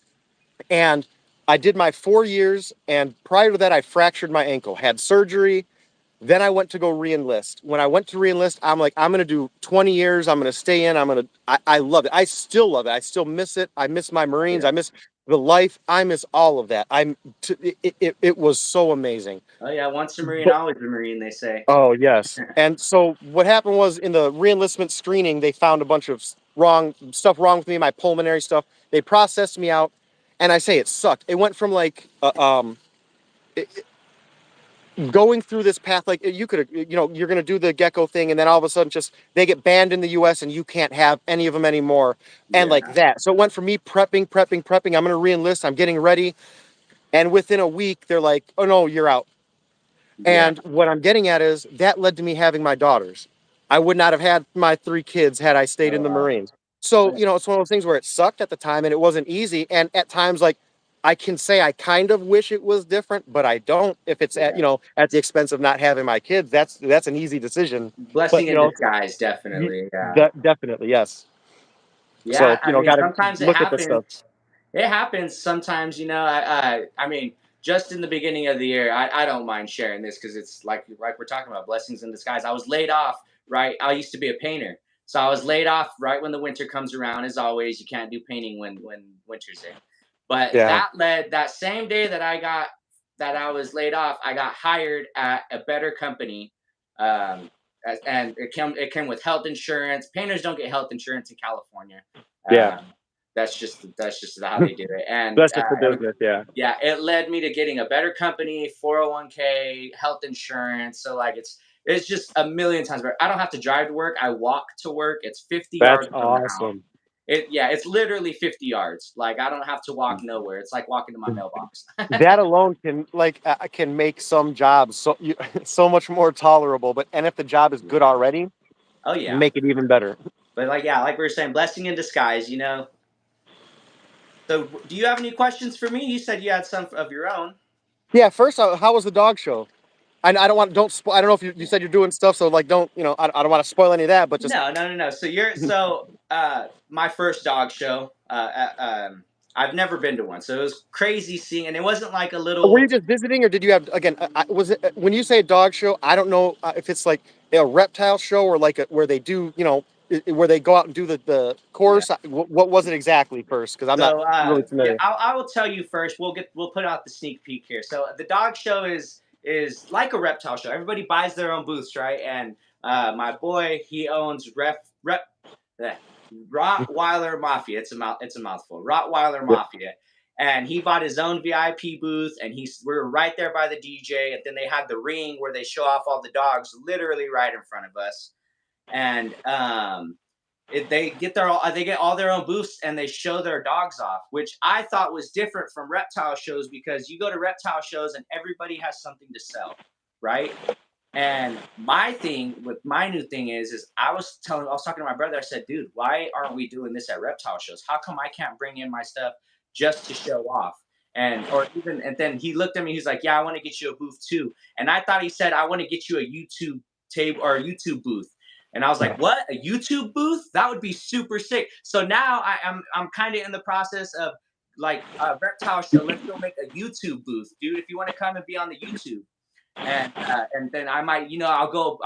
and I did my 4 years. And prior to that, I fractured my ankle, had surgery. Then I went to go reenlist. When I went to reenlist, I'm like, I'm gonna do 20 years. I'm gonna stay in. I love it. I still love it. I still miss it. I miss my Oh Marines. yeah. I miss the life. I miss all of that. It was so amazing. Oh yeah. Once a Marine, But always a Marine, they say. oh yes. And so what happened was in the reenlistment screening, they found a bunch of wrong with me, my pulmonary stuff. They processed me out, and I say it sucked. It went from like going through this path like you could you're going to do the gecko thing and then all of a sudden just they get banned in the US and you can't have any of them anymore and like Yeah, that. So it went from me prepping. I'm going to reenlist. I'm getting ready, and within a week they're like, "Oh no, you're out." yeah. And what I'm getting at is that led to me having my daughters. I would not have had my 3 kids had I stayed Oh in the wow. Marines. So, Oh, it's one of those things where it sucked at the time and it wasn't easy. And at times, like, I can say I kind of wish it was different, but I don't. If it's yeah. at the expense of not having my kids, that's an easy decision. But Blessing in disguise, definitely. Yeah. definitely yes. Yeah. So I mean, got to sometimes it look at the happens. stuff. It happens sometimes, I mean, just in the beginning of the year, I don't mind sharing this because it's like we're talking about blessings in disguise. I was laid off, right? I used to be a painter, so I was laid off right when the winter comes around. As always, you can't do painting when winter's in. But Yeah, that same day that I was laid off, I got hired at a better company, um, and it came with health insurance. Painters don't get health insurance in California. yeah. Um, that's just how they do it. And That's just the business. Yeah, yeah, it led me to getting a better company, 401k, health insurance. So like it's just a million times better. I don't have to drive to work. I walk to work. It's 50 that's yards from the house. awesome. It's literally 50 yards. Like I don't have to walk nowhere. It's like walking to my mailbox. That alone can make some jobs so much more tolerable. But and if the job is good Yeah. already, Oh yeah. make it even better. But like yeah, like we were saying, blessing in disguise. So do you have any questions for me? You said you had some of your own. Yeah. First, how was the dog show? I don't want don't spo- I don't know if you Yeah. said you're doing stuff, so like don't I don't want to spoil any of that, but just No, no, no, no. My first dog show. I've never been to one, so it was crazy seeing, and it wasn't like a were you little. just visiting or did you have again? Was it when you say a dog show? I don't know if it's like a reptile show or like where they do where they go out and do the Yeah. course. What was it exactly first? Because I'm not really Yeah, familiar. I will tell you first. We'll put out the sneak peek here. So the dog show is like a reptile show. Everybody buys their own booths, right? And my boy, he owns eh, Rottweiler Mafia. It's a mouthful. Rottweiler Yeah, Mafia. And he bought his own VIP booth, and we were right there by the DJ. And then they had the ring where they show off all the dogs, literally right in front of us. And they get all their own booths and they show their dogs off, which I thought was different from reptile shows because you go to reptile shows and everybody has something to sell, right? And my thing with my new thing is I was talking to my brother. I said, dude, why aren't we doing this at reptile shows? How come I can't bring in my stuff just to show off? And then he looked at me, he's like, yeah, I want to get you a booth too. And I thought he said, I want to get you a YouTube table or a YouTube booth. And I was like, what? A YouTube booth? That would be super sick. So now I'm kind of in the process of like a reptile show. Let's go make a YouTube booth, dude. If you want to come and be on the YouTube and then I might,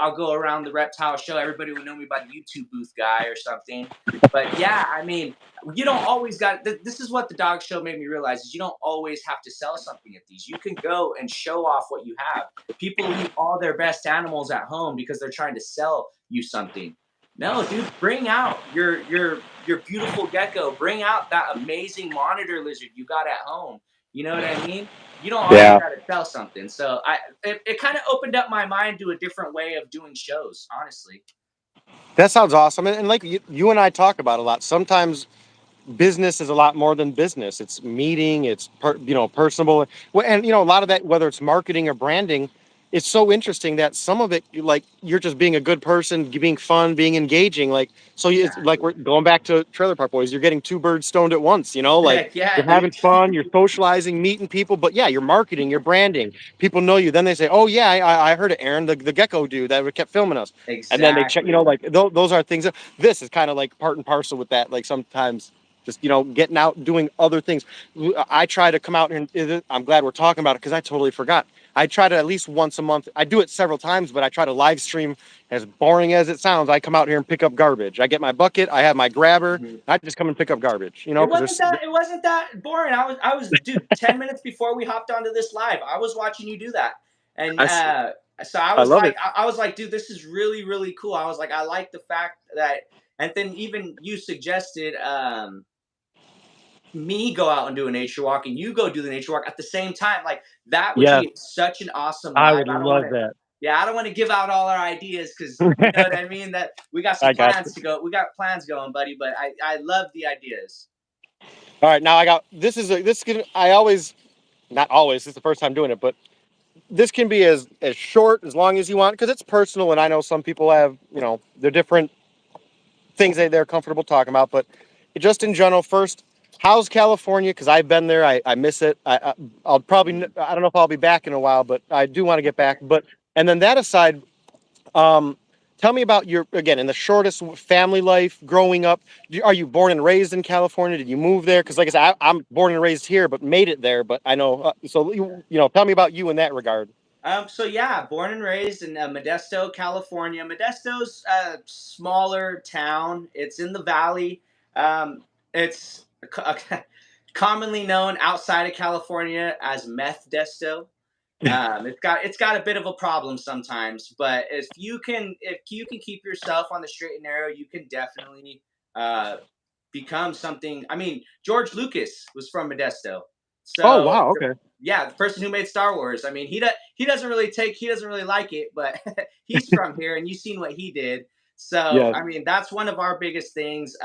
I'll go around the reptile show. Everybody will know me by the YouTube booth guy or something. But yeah, I mean, you don't always got. This is what the dog show made me realize: is you don't always have to sell something at these. You can go and show off what you have. People leave all their best animals at home because they're trying to sell you something. No, dude, bring out your beautiful gecko. Bring out that amazing monitor lizard you got at home. You know what I mean? You don't always Yeah. got to sell something. So it kind of opened up my mind to a different way of doing shows, honestly. That sounds awesome. And like you and I talk about a lot. Sometimes business is a lot more than business. It's meeting, it's personable. Well, and a lot of that, whether it's marketing or branding, it's so interesting that some of it, like you're just being a good person, being fun, being engaging. Like so, it's like Exactly. we're going back to Trailer Park Boys. You're getting two birds stoned at once. Like Heck yeah, you're having dude. fun, you're socializing, meeting people. But yeah, you're marketing, you're branding. People know you. Then they say, "Oh yeah, I heard of Aaron, the gecko dude that kept filming us." And then they check. Exactly. Like those are things. This is kind of like part and parcel with that. Like sometimes just getting out doing other things. I try to come out and I'm glad we're talking about it because I totally forgot. I try to at least once a month. I do it several times, but I try to live stream. As boring as it sounds, I come out here and pick up garbage. I get my bucket, I have my grabber. Mhm. I just come and pick up garbage, because there's It wasn't that boring. I was dude, 10 minutes before we hopped onto this live, I was watching you do that. And I, so I love it. I was like, dude, this is really, really cool. I was like, I like the fact that and then even you suggested me go out and do a nature walk and you go do the nature walk at the same time. Like that would Yes, be such an awesome I live. would I don't want love to that. yeah, I don't want to give out all our ideas because you know what I mean. That we got some I got plans you. to go. We got plans going, buddy. But I love the ideas. All right, now I got this can I always not always. This is the first time doing it, but this can be as short as long as you want because it's personal, and I know some people have they're different things that they're comfortable talking about. But just in general, first, how's California? Because I've been there, I miss it. I'll probably I don't know if I'll be back in a while, but I do want to get back. But and then that aside, um, tell me about your again in the shortest family life growing up. Are you born and raised in California? Did you move there? Because like I said, I'm born and raised here, but made it there. But I know so tell me about you in that regard. So yeah, born and raised in Modesto, California. Modesto's a smaller town. It's in the valley. It's commonly known outside of California as Meth Desto. It's got a bit of a problem sometimes, but if you can keep yourself on the straight and narrow, you can definitely uh, become something. I mean, George Lucas was from Modesto, Oh so wow, okay. yeah, the person who made Star Wars. I mean, he doesn't really like it, but he's from here, and you've seen what he did. So Yes. I mean, that's one of our biggest things.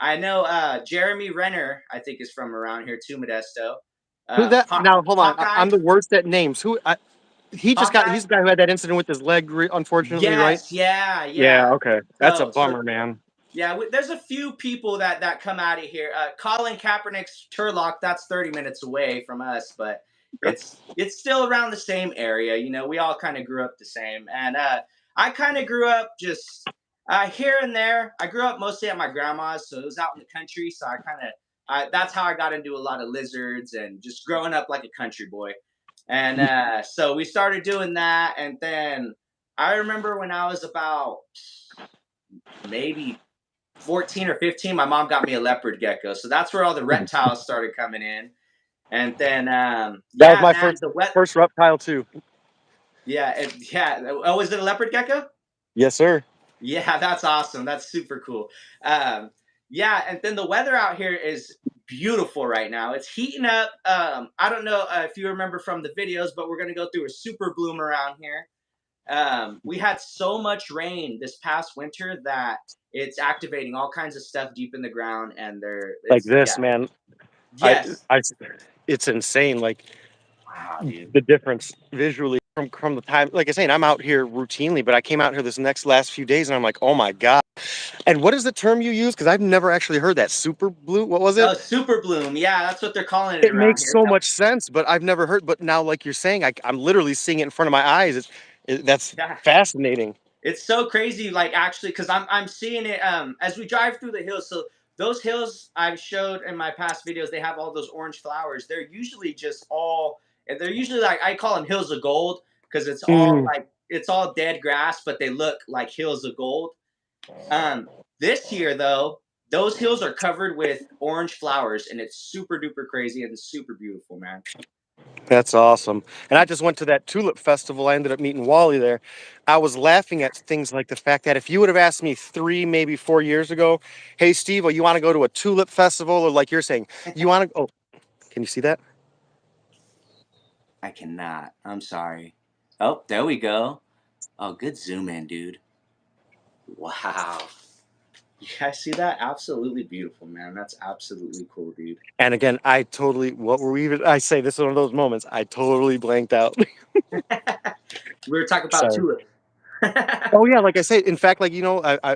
I know Jeremy Renner, I think, is from around here too, Modesto. Who's that? Now hold on, Hawkeye, I'm the worst at names. Hawkeye. He's the guy who had that incident with his leg, unfortunately, right? Yes, yeah, Yeah, yeah. okay. That's a So bummer, man. yeah, there's a few people that come out of here. Colin Kaepernick's Turlock, that's 30 minutes away from us, but it's still around the same area. You know, we all kind of grew up the same, and I kind of grew up just here and there. I grew up mostly at my grandma's, so it was out in the country. So that's how I got into a lot of lizards and just growing up like a country boy. And so we started doing that, and then I remember when I was about maybe 14 or 15, my mom got me a leopard gecko. So that's where all the reptiles started coming in. And then, That was yeah, my man, the wet, first reptile too. yeah. Oh, was it a leopard gecko? Yes, sir. Yeah, that's awesome. That's super cool. Um, yeah, and then the weather out here is beautiful right now. It's heating up. I don't know if you remember from the videos, but we're gonna go through a super bloom around here. We had so much rain this past winter that it's activating all kinds of stuff deep in the ground, and Like it's this, yeah, man. I, yes, I, it's insane. Like wow, dude. the difference visually from the time, like I say, I'm out here routinely, but I came out here this last few days, and I'm like, oh my god. And what is the term you use? Because I've never actually heard that. Super blue. What was it? Oh, super bloom, yeah, that's what they're calling it It around makes here. so much sense, but I've never heard. But now, like you're saying, I'm literally seeing it in front of my eyes. That's Yeah, fascinating. it's so crazy, like actually, because I'm seeing it as we drive through the hills. So those hills I've showed in my past videos, they have all those orange flowers. They're usually just all, and they're usually like I call them hills of gold because it's all Mm, like it's all dead grass, but they look like hills of gold. This year though, those hills are covered with orange flowers, and it's super duper crazy and super beautiful, man. that's awesome. And I just went to that tulip festival. I ended up meeting Wally there. I was laughing at things like the fact that if you would have asked me 3, maybe 4 years ago, hey Steve, you want to go to a tulip festival, or like you're saying, you want to? Oh, can you see that? I cannot. I'm sorry. Oh, there we go. Oh, good zoom in, dude. Wow. You guys see that? Absolutely beautiful, man. That's absolutely cool, dude. And again, I totally. What were we even? I say this is one of those moments. I totally blanked out. We were talking about Sorry. tulips. Oh yeah, like I say, in fact, like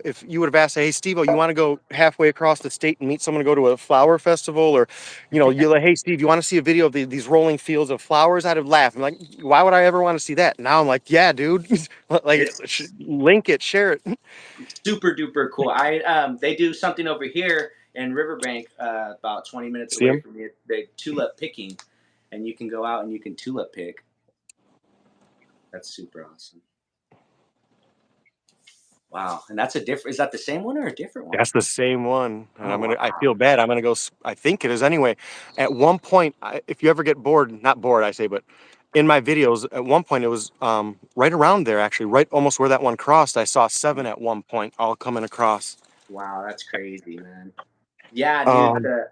if you would have asked, hey Steve, you want to go halfway across the state and meet someone to go to a flower festival, or you're like, hey Steve, you want to see a video of these rolling fields of flowers? I'd have laughed. I'm like, why would I ever want to see that? Now I'm like, yeah, dude, like It's link it, share it. super duper cool. I They do something over here in Riverbank, about 20 minutes See away him? from me. They tulip picking, and you can go out and you can tulip pick. That's super awesome. Wow. And that's a different. Is that the same one or a different one? That's the same one, and Oh I wow. feel bad. I'm gonna go. I think it is anyway. At one point, if you ever get bored, not bored, I say, but in my videos, at one point it was right around there, actually, right almost where that one crossed. I saw seven at one point, all coming across. Wow, that's crazy, man. Yeah, dude. Um, The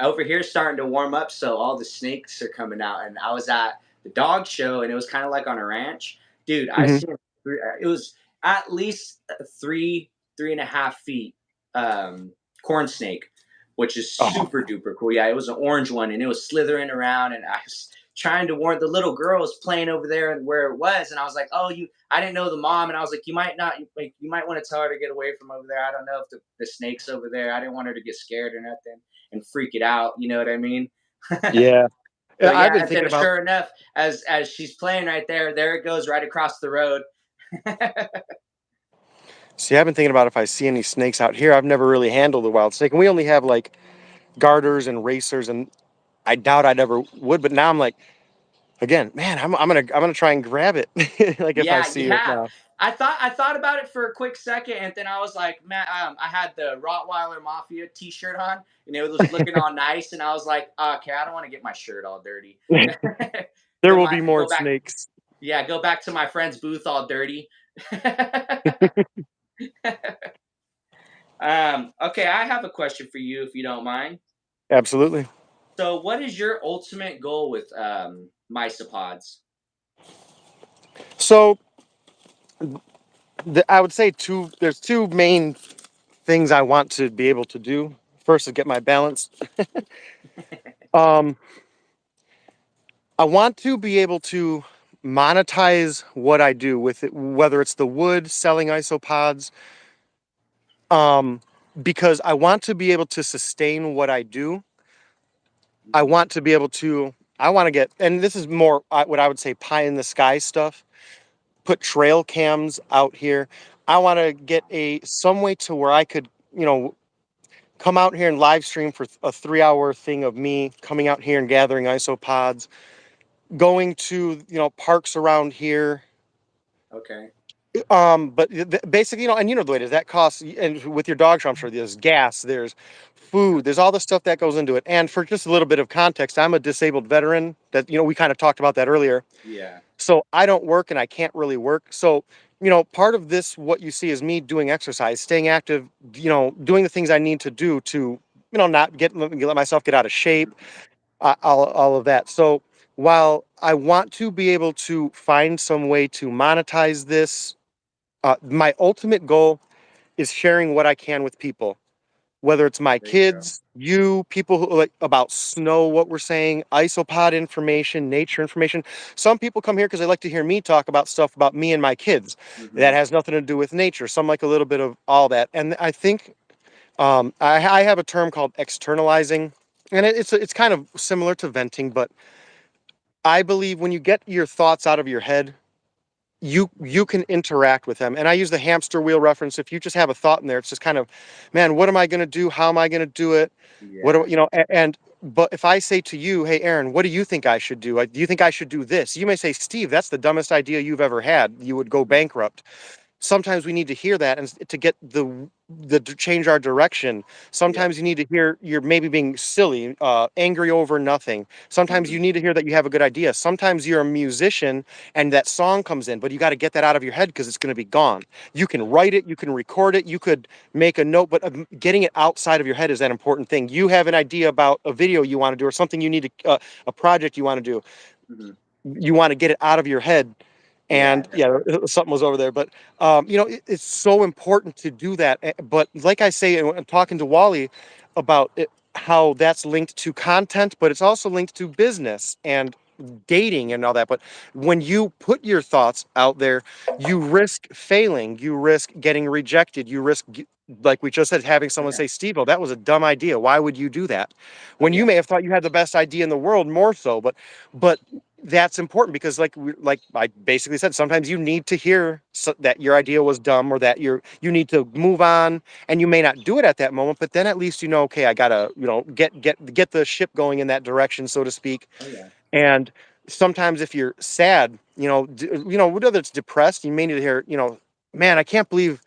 over here starting to warm up, so all the snakes are coming out. And I was at the dog show, and it was kind of like on a ranch, dude. I mhm. seen it was at least 3.5 feet corn snake, which is Oh, super duper cool. Yeah, it was an orange one, and it was slithering around, and I was trying to warn the little girl was playing over there and where it was, and I was like, oh, you. I didn't know the mom, and I was like, you might not, like, you might want to tell her to get away from over there. I don't know if the snake's over there. I didn't want her to get scared or nothing and freak it out. You know what I mean? yeah. But I've yeah, been and thinking then about. sure enough, as she's playing right there, there it goes right across the road. See, I've been thinking about if I see any snakes out here. I've never really handled a wild snake, and we only have like garters and racers, and I doubt I'd ever would. But now I'm like, again, man, I'm gonna try and grab it, like if I Yeah, see you it have. now. I thought about it for a quick second, and then I was like, man, I had the Rottweiler Mafia T-shirt on, and it was looking all nice, and I was like, okay, I don't want to get my shirt all dirty. There Go will my be more go back, snakes. yeah, go back to my friend's booth all dirty. Okay, I have a question for you, if you don't mind. Absolutely. So, what is your ultimate goal with Misopods? So I would say there's two main things I want to be able to do. First is get my balance. Um, I want to be able to monetize what I do with it, whether it's the wood, selling isopods, um, because I want to be able to sustain what I do. I Mhm. want to be able to, I want to get, and this is more what I would say pie in the sky stuff, put trail cams out here. I want to get some way to where I could, come out here and live stream for a 3 hour thing of me coming out here and gathering isopods, going to, parks around here. Okay. But basically, and the way it is, that costs, and with your dog show, I'm sure there's gas, there's food, there's all the stuff that goes into it. And for just a little bit of context, I'm a disabled veteran that, we kind of talked about that earlier. Yeah. So I don't work and I can't really work. So, part of this, what you see is me doing exercise, staying active, doing the things I need to do to, not let myself get out of shape, all of that. So while I want to be able to find some way to monetize this. My ultimate goal is sharing what I can with people, whether it's my There you go. kids, you, people who like about snow, what we're saying, isopod information, nature information. Some people come here because they like to hear me talk about stuff about me and my kids that Hmm. has nothing to do with nature. Some like a little bit of all that. And I think I have a term called externalizing, and it's kind of similar to venting, but I believe when you get your thoughts out of your head, you can interact with them. And I use the hamster wheel reference. If you just have a thought in there, it's just kind of, man, what am I going to do? How am I going to do it? What do Yeah. you know? And but if I say to you, hey, Aaron, what do you think I should do? Do you think I should do this? You may say, Steve, that's the dumbest idea you've ever had. You would go Mhm. bankrupt. Sometimes we need to hear that and to get the to change our direction. Yep. Sometimes you need to hear you're maybe being silly, angry over nothing. Sometimes Hmm. you need to hear that you have a good idea. Sometimes you're a musician and that song comes in, but you got to get that out of your head because it's going to be gone. You can write it, you can record it, you could make a note, but getting it outside of your head is that important thing. You have an idea about a video you want to do or something you need to a project you want to do. Hmm. You want to get it out of your head. Yeah, And yeah, definitely. something was over there, but it's so important to do that. But like I say, and I'm talking to Wally about it, how that's linked to content, but it's also linked to business and dating and all that. But when you put your thoughts out there, you risk failing, you risk getting rejected, you risk, like we just said, having someone say, Steve, oh, that was a dumb idea. Why would you do that? Oh When you yeah. may have thought you had the best idea in the world, more so, but that's important because like I basically said, sometimes you need to hear that your idea was dumb or that you need to move on, and you may not do it at that moment, but then at least you know, okay, I gotta get the ship going in that direction, so to speak. Oh yeah. And sometimes if you're sad, whether it's depressed, you may need to hear, man, I can't believe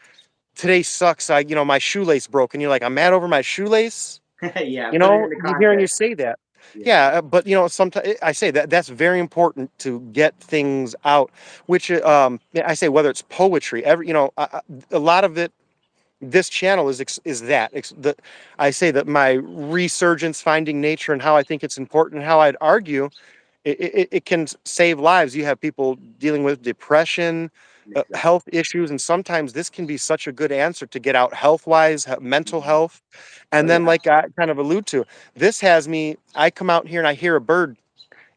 today sucks. My shoelace broke, and you're like, I'm mad over my shoelace. Yeah. Put it into You hearing you context. say that. Yeah. Yeah, but sometimes I say that's very important to get things out. Which I say whether it's poetry, a lot of it. This channel is that I say that my resurgence, finding nature, and how I think it's important, how I'd argue it can save lives. You have people dealing with depression, Exactly. health issues, and sometimes this can be such a good answer to get out health wise, mental Hmm. health. Oh And then, yeah. like I kind of allude to, this has me, I come out here and I hear a bird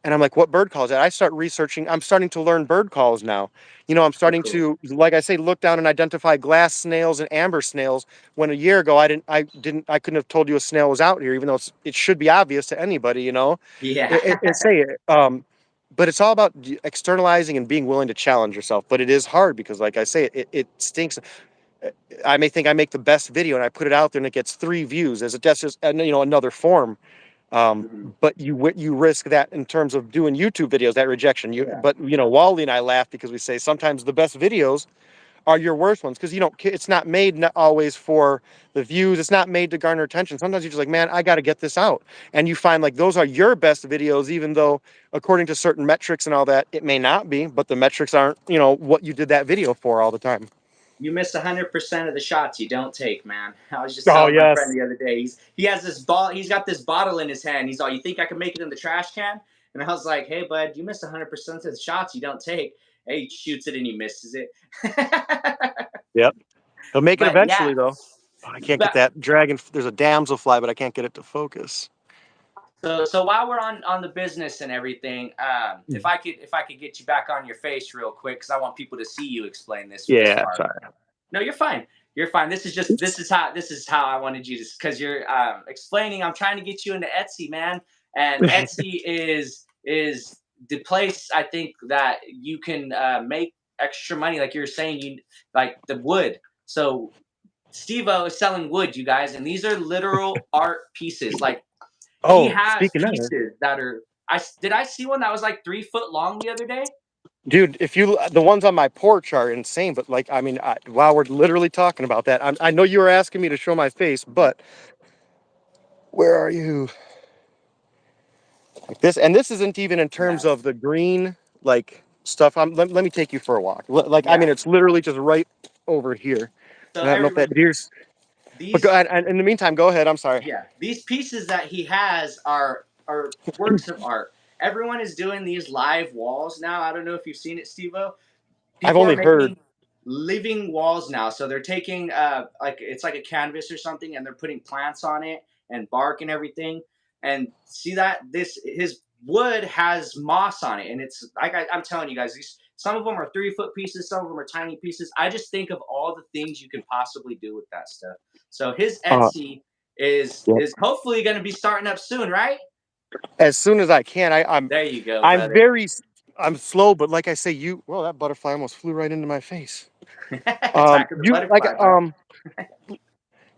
and I'm like, what bird call is that? I start researching. I'm starting to learn bird calls now. I'm So starting cool. to, like I say, look down and identify glass snails and amber snails. When a year ago I couldn't have told you a snail was out here, even though it should be obvious to anybody. Yeah. Say it. But it's all about externalizing and being willing to challenge yourself. But it is hard because, like I say, it stinks. I may think I make the best video and I put it out there and it gets 3 views as that's just another form. Hmm. But you risk that in terms of doing YouTube videos, that rejection. Yeah. But Wally and I laugh because we say sometimes the best videos are your worst ones because it's not made always for the views. It's not made to garner attention. Sometimes you're just like, man, I got to get this out, and you find like those are your best videos, even though according to certain metrics and all that, it may not be. But the metrics aren't what you did that video for all the time. You miss 100% of the shots you don't take, man. I was just Oh telling my friend yes. the other day. He has this ball. He's got this bottle in his hand. He's all, "You think I can make it in the trash can?" And I was like, "Hey, bud, you miss 100% of the shots you don't take." Hey, he shoots it and he misses it. Yep. He'll make it But yeah, eventually though. Oh, I can't get but that dragon. There's a damselfly, but I can't get it to focus. so while we're on the business and everything, if I could get you back on your face real quick, because I want people to see you explain this Yeah, part. sorry. No, you're fine. You're fine. This is how I wanted you to, because you're explaining. I'm trying to get you into Etsy, man, and Etsy is the place I think that you can make extra money. Like you're saying, you like the wood. So Steve-O is selling wood, you guys, and these are literal art pieces. Like he Oh, has speaking of it, pieces that are. I see one that was like 3 foot long the other day. dude, if you the ones on my porch are insane, but like I mean, while we're literally talking about that, I know you were asking me to show my face, but where are you? Like this, and this isn't even in terms Yeah, of the green like stuff. Let me take you for a walk. Like I yeah. mean, it's literally just right over here, So and I don't know if every that deer's. But go these and in the meantime, go ahead. I'm sorry. Yeah, these pieces that he has are works of art. everyone is doing these live walls now. I don't know if you've seen it, Stevo. I've People are only heard. making living walls now. So they're taking like it's like a canvas or something, and they're putting plants on it and bark and everything. And see that this his wood has moss on it, and it's like I'm telling you guys, these some of them are 3 foot pieces, some of them are tiny pieces. I just think of all the things you can possibly do with that stuff. So his Uh, Etsy is yep. is hopefully going to be starting up soon, right? As soon as I can. I'm There you go, I'm brother. very I'm slow, but like I say, you well that butterfly almost flew right into my face. Attack of the You like butterfly, bud.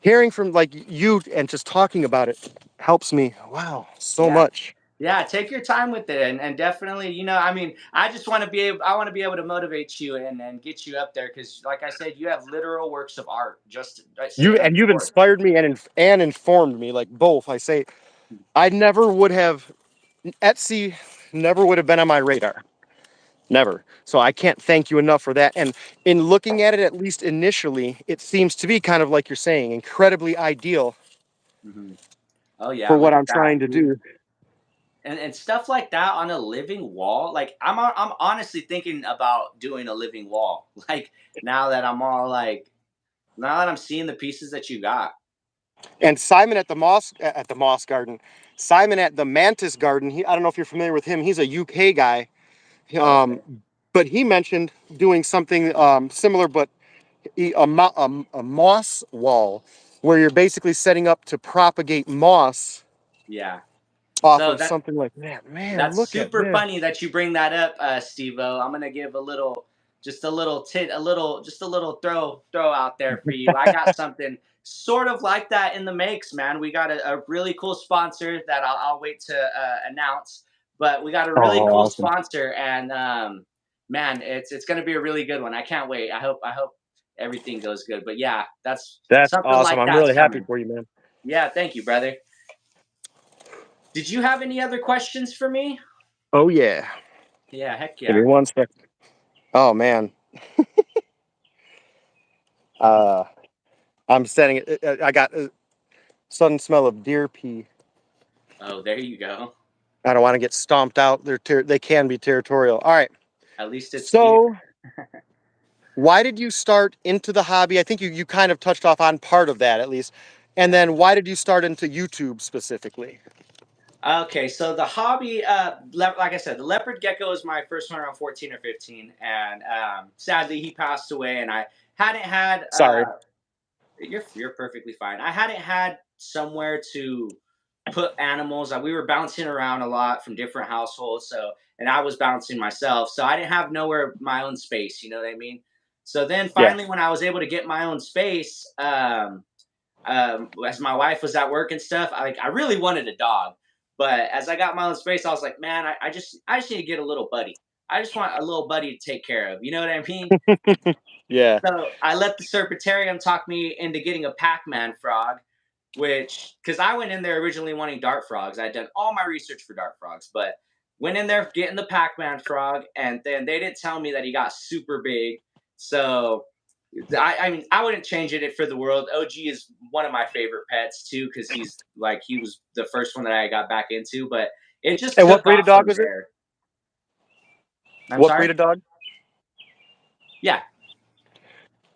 hearing from like you and just talking about it helps me. Wow, so Yeah. much. Yeah, take your time with it, and definitely, I mean, I just want to be able, I want to be able to motivate you and get you up there because, like I said, you have literal works of art just You sitting on and your you've board. inspired me and informed me like both. I say I never would have Etsy never would have been on my radar. Never. So I can't thank you enough for that. And in looking at it, at least initially, it seems to be kind of like you're saying, incredibly ideal Hmm. Oh yeah, for what look I'm at trying that, to dude. do. And stuff like that on a living wall. Like I'm honestly thinking about doing a living wall. Like now that I'm all like, now that I'm seeing the pieces that you got. And Simon at the Moss Garden, Simon at the Mantis Garden. I don't know if you're familiar with him. He's a UK guy, Oh, okay. but he mentioned doing something similar, but a moss wall, where you're basically setting up to propagate moss Yeah. off So of something like that. Man, that's look at super this. funny that you bring that up, Steve-O. I'm gonna give a little, just a little just a little throw out there for you. I got something sort of like that in the makes, man. We got a really cool sponsor that I'll wait to announce, but we got a Oh, really cool awesome. sponsor, and man, it's gonna be a really good one. I can't wait. I hope everything goes good. But yeah, that's That's something awesome. like I'm that's really happy coming. for you, man. Yeah, thank you, brother. Did you have any other questions for me? Oh yeah. Yeah, heck Give me yeah. one sec. Oh man. Uh, I'm setting it. I got a sudden smell of deer pee. Oh, there you go. I don't want to get stomped out. They can be territorial. All right. At least it's here. So, why did you start into the hobby? I think you kind of touched off on part of that at least. And Yeah. then why did you start into YouTube specifically? Okay, so the hobby, like I said, the leopard gecko was my first one around 14 or 15, and sadly he passed away. And I hadn't had. Sorry. You're perfectly fine. I hadn't had somewhere to put animals. We were bouncing around a lot from different households, so and I was bouncing myself, so I didn't have nowhere my own space. You know what I mean? So then Yeah. finally, when I was able to get my own space, as my wife was at work and stuff, I really wanted a dog, but as I got my own space, I was like, man, I just need to get a little buddy. I just want a little buddy to take care of. You know what I mean? Yeah. So I let the Serpentarium talk me into getting a Pac-Man frog, which because I went in there originally wanting dart frogs. I'd done all my research for dart frogs, but went in there getting the Pac-Man frog, and then they didn't tell me that he got super big. So I mean, I wouldn't change it for the world. OG is one of my favorite pets too, because he was the first one that I got back into, but it just And what took breed of off dog from was it? there. I'm What sorry. breed of dog? Yeah.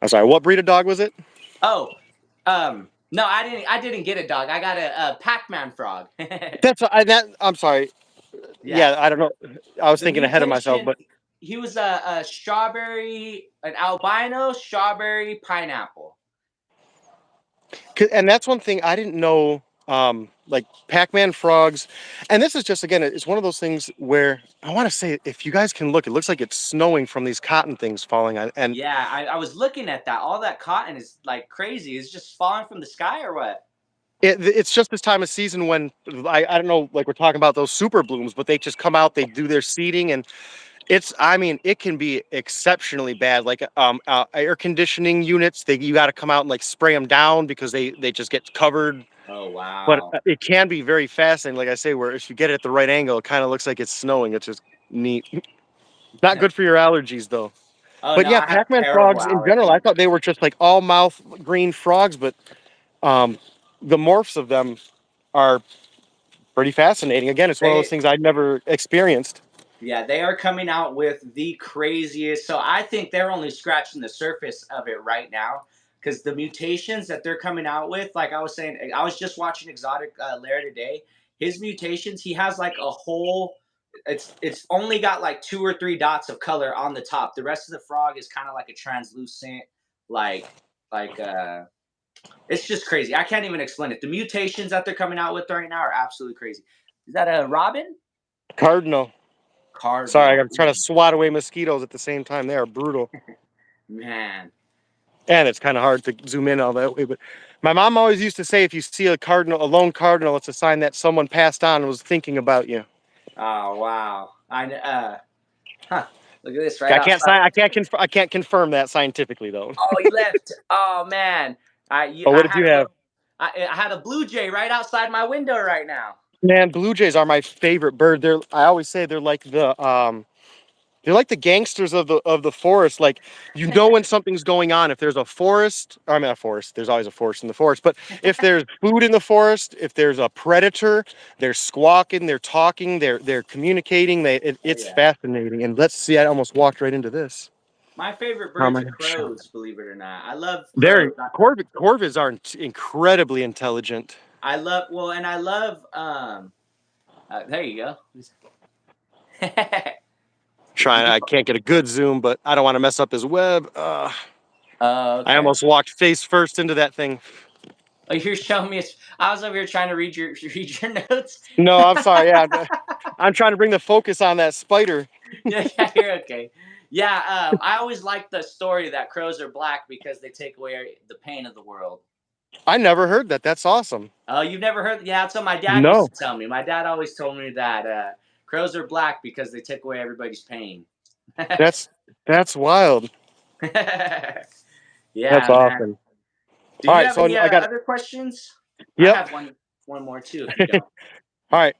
I'm sorry. What breed of dog was it? Oh, no, I didn't. I didn't get a dog. I got a Pac-Man frog. I'm sorry. Yeah, Yeah, I don't know. I was the thinking ahead of myself, mutation. but He was a strawberry, an albino strawberry pineapple. and that's one thing I didn't know. Like Pac-Man frogs, and this is just again, it's one of those things where I want to say, if you guys can look, it looks like it's snowing from these cotton things falling on, and Yeah, I was looking at that. All that cotton is like crazy. It's just falling from the sky or what? it's just this time of season when I don't know, like we're talking about those super blooms, but they just come out, they do their seeding, and I mean, it can be exceptionally bad. Like air conditioning units, you got to come out and like spray them down because they just get covered. Oh But wow. it can be very fascinating, like I say, where if you get it at the right angle, it kind of looks like it's snowing. It's just neat. Not good for your allergies though. Oh But no, yeah, I have Pac-Man terrible frogs in general, I allergies. thought they were just like all mouth green frogs, but um, the morphs of them are Pretty fascinating. Again, it's one of those They things I'd never experienced. Yeah, they are coming out with the craziest. So I think they're only scratching the surface of it right now because the mutations that they're coming out with, like I was saying, I was just watching Exotic Lair today. His mutations, he has like a whole. It's only got like 2 or 3 dots of color on the top. The rest of the frog is kind of like a translucent, like like it's just crazy. I can't even explain it. The mutations that they're coming out with right now are absolutely crazy. Is that a robin? Cardinal. Sorry, Cardinal. I'm trying to swat away mosquitoes at the same time. They are brutal. Man. And it's kind of hard to zoom in all that way. But my mom always used to say, if you see a cardinal, a lone cardinal, it's a sign that someone passed on and was thinking about you. Oh wow. Huh. Look at this right outside. I can't confirm that scientifically though. Oh, he left. Oh man. But what I did had you to go. have? I had a blue jay right outside my window right now. Man, blue jays are my favorite bird. I always say they're like the gangsters of the forest. Like, you know when something's going on. If there's a forest, I mean a forest, there's always a forest in the forest. But if there's food in the forest, if there's a predator, they're squawking, they're talking, they're communicating. Oh It's yeah. fascinating. And let's see, I almost walked right into this. My favorite How am birds I are gonna show crows, believe it or not. I love They're crows. corvids are incredibly intelligent. I love well, and I love there you go. I can't get a good zoom, but I don't want to mess up his web. Oh, I okay. almost walked face first into that thing. Oh, you're showing me. I was over here trying to read your notes. No, I'm sorry. Yeah, I'm trying to bring the focus on that spider. Yeah, yeah, you're okay. Yeah, I always like the story that crows are black because they take away the pain of the world. I never heard that. That's awesome. Oh, you've never heard? Yeah, that's what my dad used No, to tell me. My dad always told me that crows are black because they take away everybody's pain. that's that's wild. That's Yeah, man. awesome. Do All you right, have so any I got. other questions? I Yep. have one more too, if you don't. All right.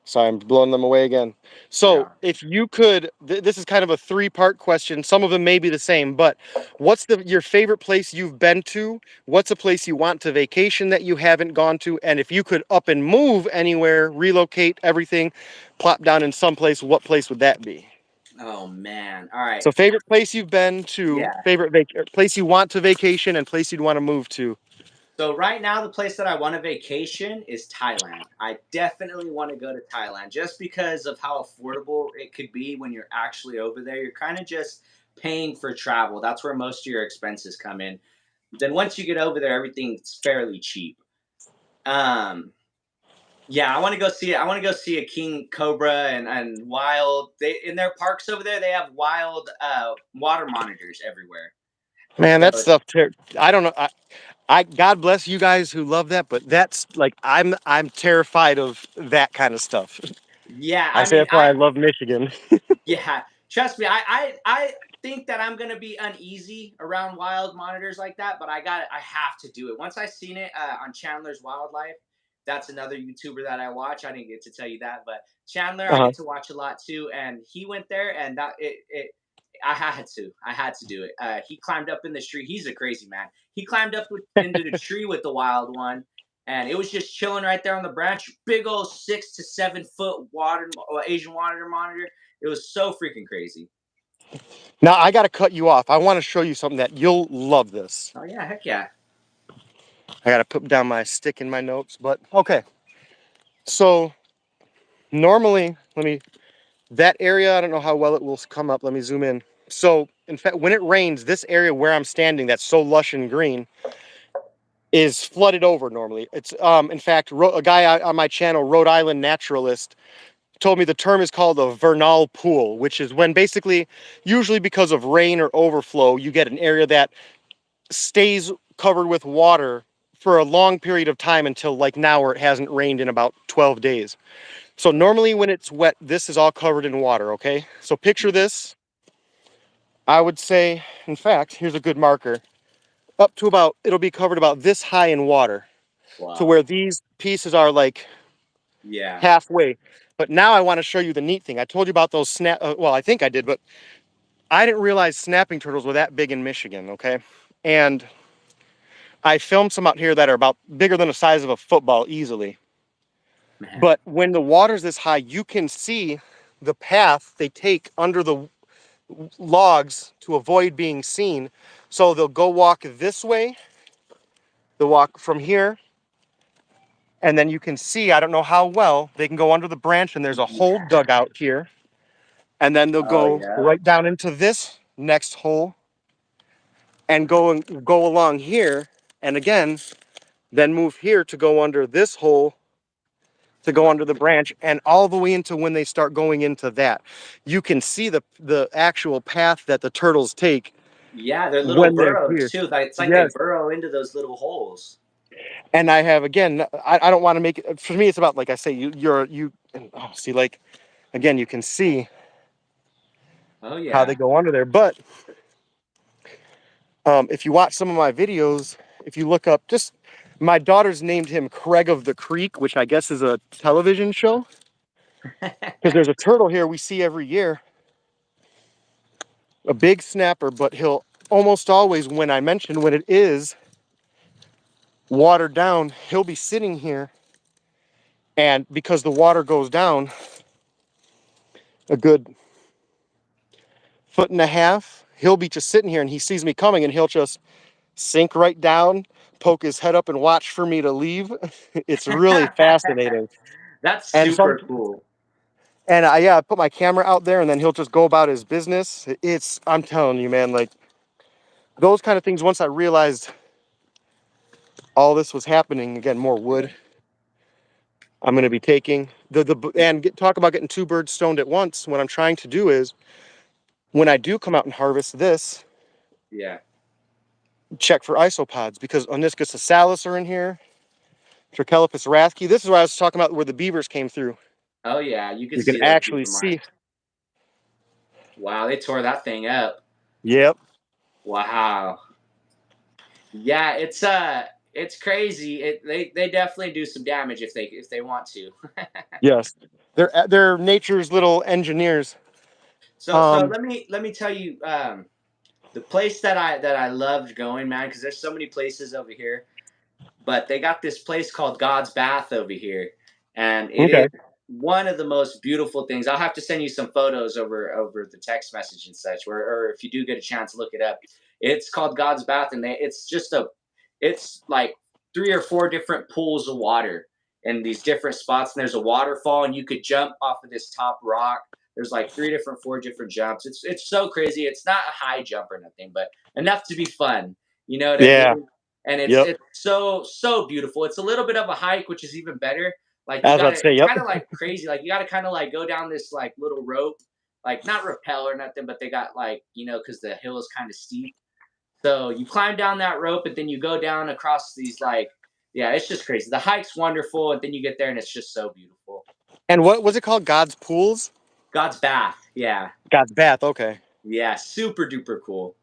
Sorry, I'm blowing them away again. Yeah. So, if you could, this is kind of a three-part question. Some of them may be the same, but what's your favorite place you've been to? What's a place you want to vacation that you haven't gone to? And if you could up and move anywhere, relocate everything, plop down in some place, what place would that be? Oh man. All right. So, favorite place you've been to, Yeah. favorite place you want to vacation, and place you'd want to move to. So right now, the place that I want to vacation is Thailand. I definitely want to go to Thailand just because of how affordable it could be when you're actually over there. You're kind of just paying for travel. That's where most of your expenses come in. Then once you get over there, everything's fairly cheap. Um, yeah, I want to go see it. I want to go see a king cobra and wild. They in their parks over there. They have wild water monitors everywhere. Man, So that stuff. I don't know. I God bless you guys who love that, but that's like I'm terrified of that kind of stuff. yeah, I I say mean, that's why I love Michigan. yeah, trust me. I think that I'm gonna be uneasy around wild monitors like that, but I have to do it. Once I seen it on Chandler's Wildlife, that's another YouTuber that I watch. I didn't get to tell you that, but Chandler I Uh-huh. get to watch a lot too, and he went there, and I had to do it. He climbed up in the tree. He's a crazy man. He climbed up into the tree with the wild one, and it was just chilling right there on the branch. Big old 6 to 7 foot Asian water monitor. It was so freaking crazy. Now I got to cut you off. I want to show you something that you'll love. This. Oh yeah, heck yeah. I got to put down my stick in my notes, but okay. So normally, that area. I don't know how well it will come up. Let me zoom in. So in fact, when it rains, this area where I'm standing, that's so lush and green, is flooded over normally. It's in fact a guy on my channel, Rhode Island naturalist, told me the term is called a vernal pool, which is when basically, usually because of rain or overflow, you get an area that stays covered with water for a long period of time until like now where it hasn't rained in about 12 days. So normally when it's wet, this is all covered in water, okay? So picture this. I would say, in fact, here's a good marker. Up to about, it'll be covered about this high in water. To Wow. where these pieces are like Yeah. halfway. But now I want to show you the neat thing. I told you about those well, I think I did, but I didn't realize snapping turtles were that big in Michigan, okay? And I filmed some out here that are about bigger than the size of a football easily. Man. But when the water's this high, you can see the path they take under the logs to avoid being seen. So they'll go walk this way, they'll walk from here, and then you can see, I don't know how well, they can go under the branch and there's a hole Yeah. dug out here. And then they'll Oh go yeah. right down into this next hole and go along here. And again, then move here to go under this hole to go Wow. under the branch and all the way into when they start going into that. You can see the actual path that the turtles take Yeah, they're little when they're burrows here. too. Like it's like they Yes. burrow into those little holes. And I have, again, I don't want to make it, for me, it's about, like I say, oh, see, like, again, you can see Oh how they yeah. go under there. But if you watch some of my videos, if you look up, just my daughter's named him Craig of the Creek, which I guess is a television show. Because there's a turtle here we see every year, a big snapper, but he'll almost always, when I mention when it is watered down, he'll be sitting here. And because the water goes down a good foot and a half, he'll be just sitting here and he sees me coming and he'll just sink right down, poke his head up and watch for me to leave. It's really fascinating. That's And some super cool. and I yeah, I put my camera out there and then he'll just go about his business. I'm telling you, man, like those kind of things, once I realized all this was happening, again, more Yeah. wood I'm going to be taking talk about getting two birds stoned at once. What I'm trying to do is when I do come out and harvest this, Yeah. check for isopods because Oniscus osalis are in here, Trachelopus rathke. This is where I was talking about where the beavers came through. Oh yeah. You could You can see those actually beaver see. marks. Wow, they tore that thing up. Yep. Wow. Yeah, it's crazy. They definitely do some damage if they want to. Yes. They're nature's little engineers. So Um. let me tell you the place that I loved going, man, because there's so many places over here. But they got this place called God's Bath over here, and it Okay. is one of the most beautiful things. I'll have to send you some photos over the text message and such, or if you do get a chance, look it up. It's called God's Bath, and it's like 3 or 4 different pools of water in these different spots, and there's a waterfall, and you could jump off of this top rock. There's like 4 different jumps. It's so crazy. It's not a high jump or nothing, but enough to be fun. You know what I Yeah. mean? And it's Yep. it's so beautiful. It's a little bit of a hike, which is even better. Like I you was about gotta, to say. it's Yep. kind of like crazy. Like you gotta kind of like go down this like little rope, like not rappel or nothing, but they got like because the hill is kind of steep. So you climb down that rope, and then you go down across these like, yeah, it's just crazy. The hike's wonderful, and then you get there, and it's just so beautiful. And what was it called? God's pools. God's Bath, yeah, God's bath. Okay. yeah, super duper cool.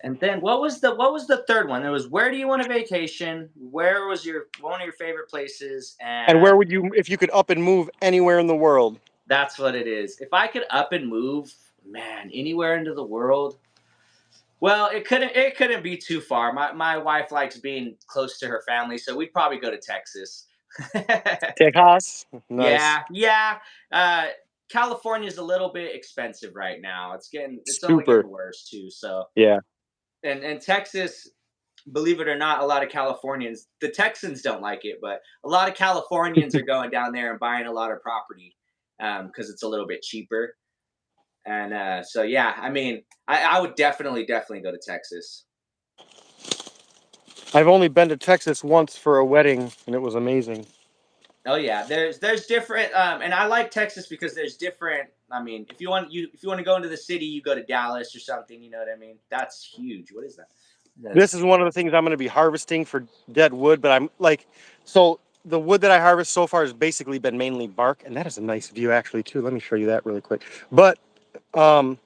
And then what was the third one? There was where do you want a vacation? Where was your one of your favorite places? And where And would you, if you could up and move anywhere in the world? that's what it is. If I could up and move, man, anywhere into the world. Well, it couldn't be too far. My wife likes being close to her family, so we'd probably go to Texas. Texas. Nice. Yeah, yeah. Uh California's a little bit expensive right now. It's only Super. getting worse too. So Yeah. and Texas, believe it or not, a lot of Californians, the Texans don't like it, but a lot of Californians are going down there and buying a lot of property because it's a little bit cheaper. And so, yeah, I mean, I would definitely go to Texas. I've only been to Texas once for a wedding, and it was amazing. Oh yeah, there's different, and I like Texas because there's different. I mean, if you want to go into the city, you go to Dallas or something. You know what I mean? That's huge. What is that? This That's is one of the things I'm going to be harvesting for dead wood, but I'm like, so the wood that I harvest so far has basically been mainly bark, and that is a nice view actually too. Let me show you that really quick. But um,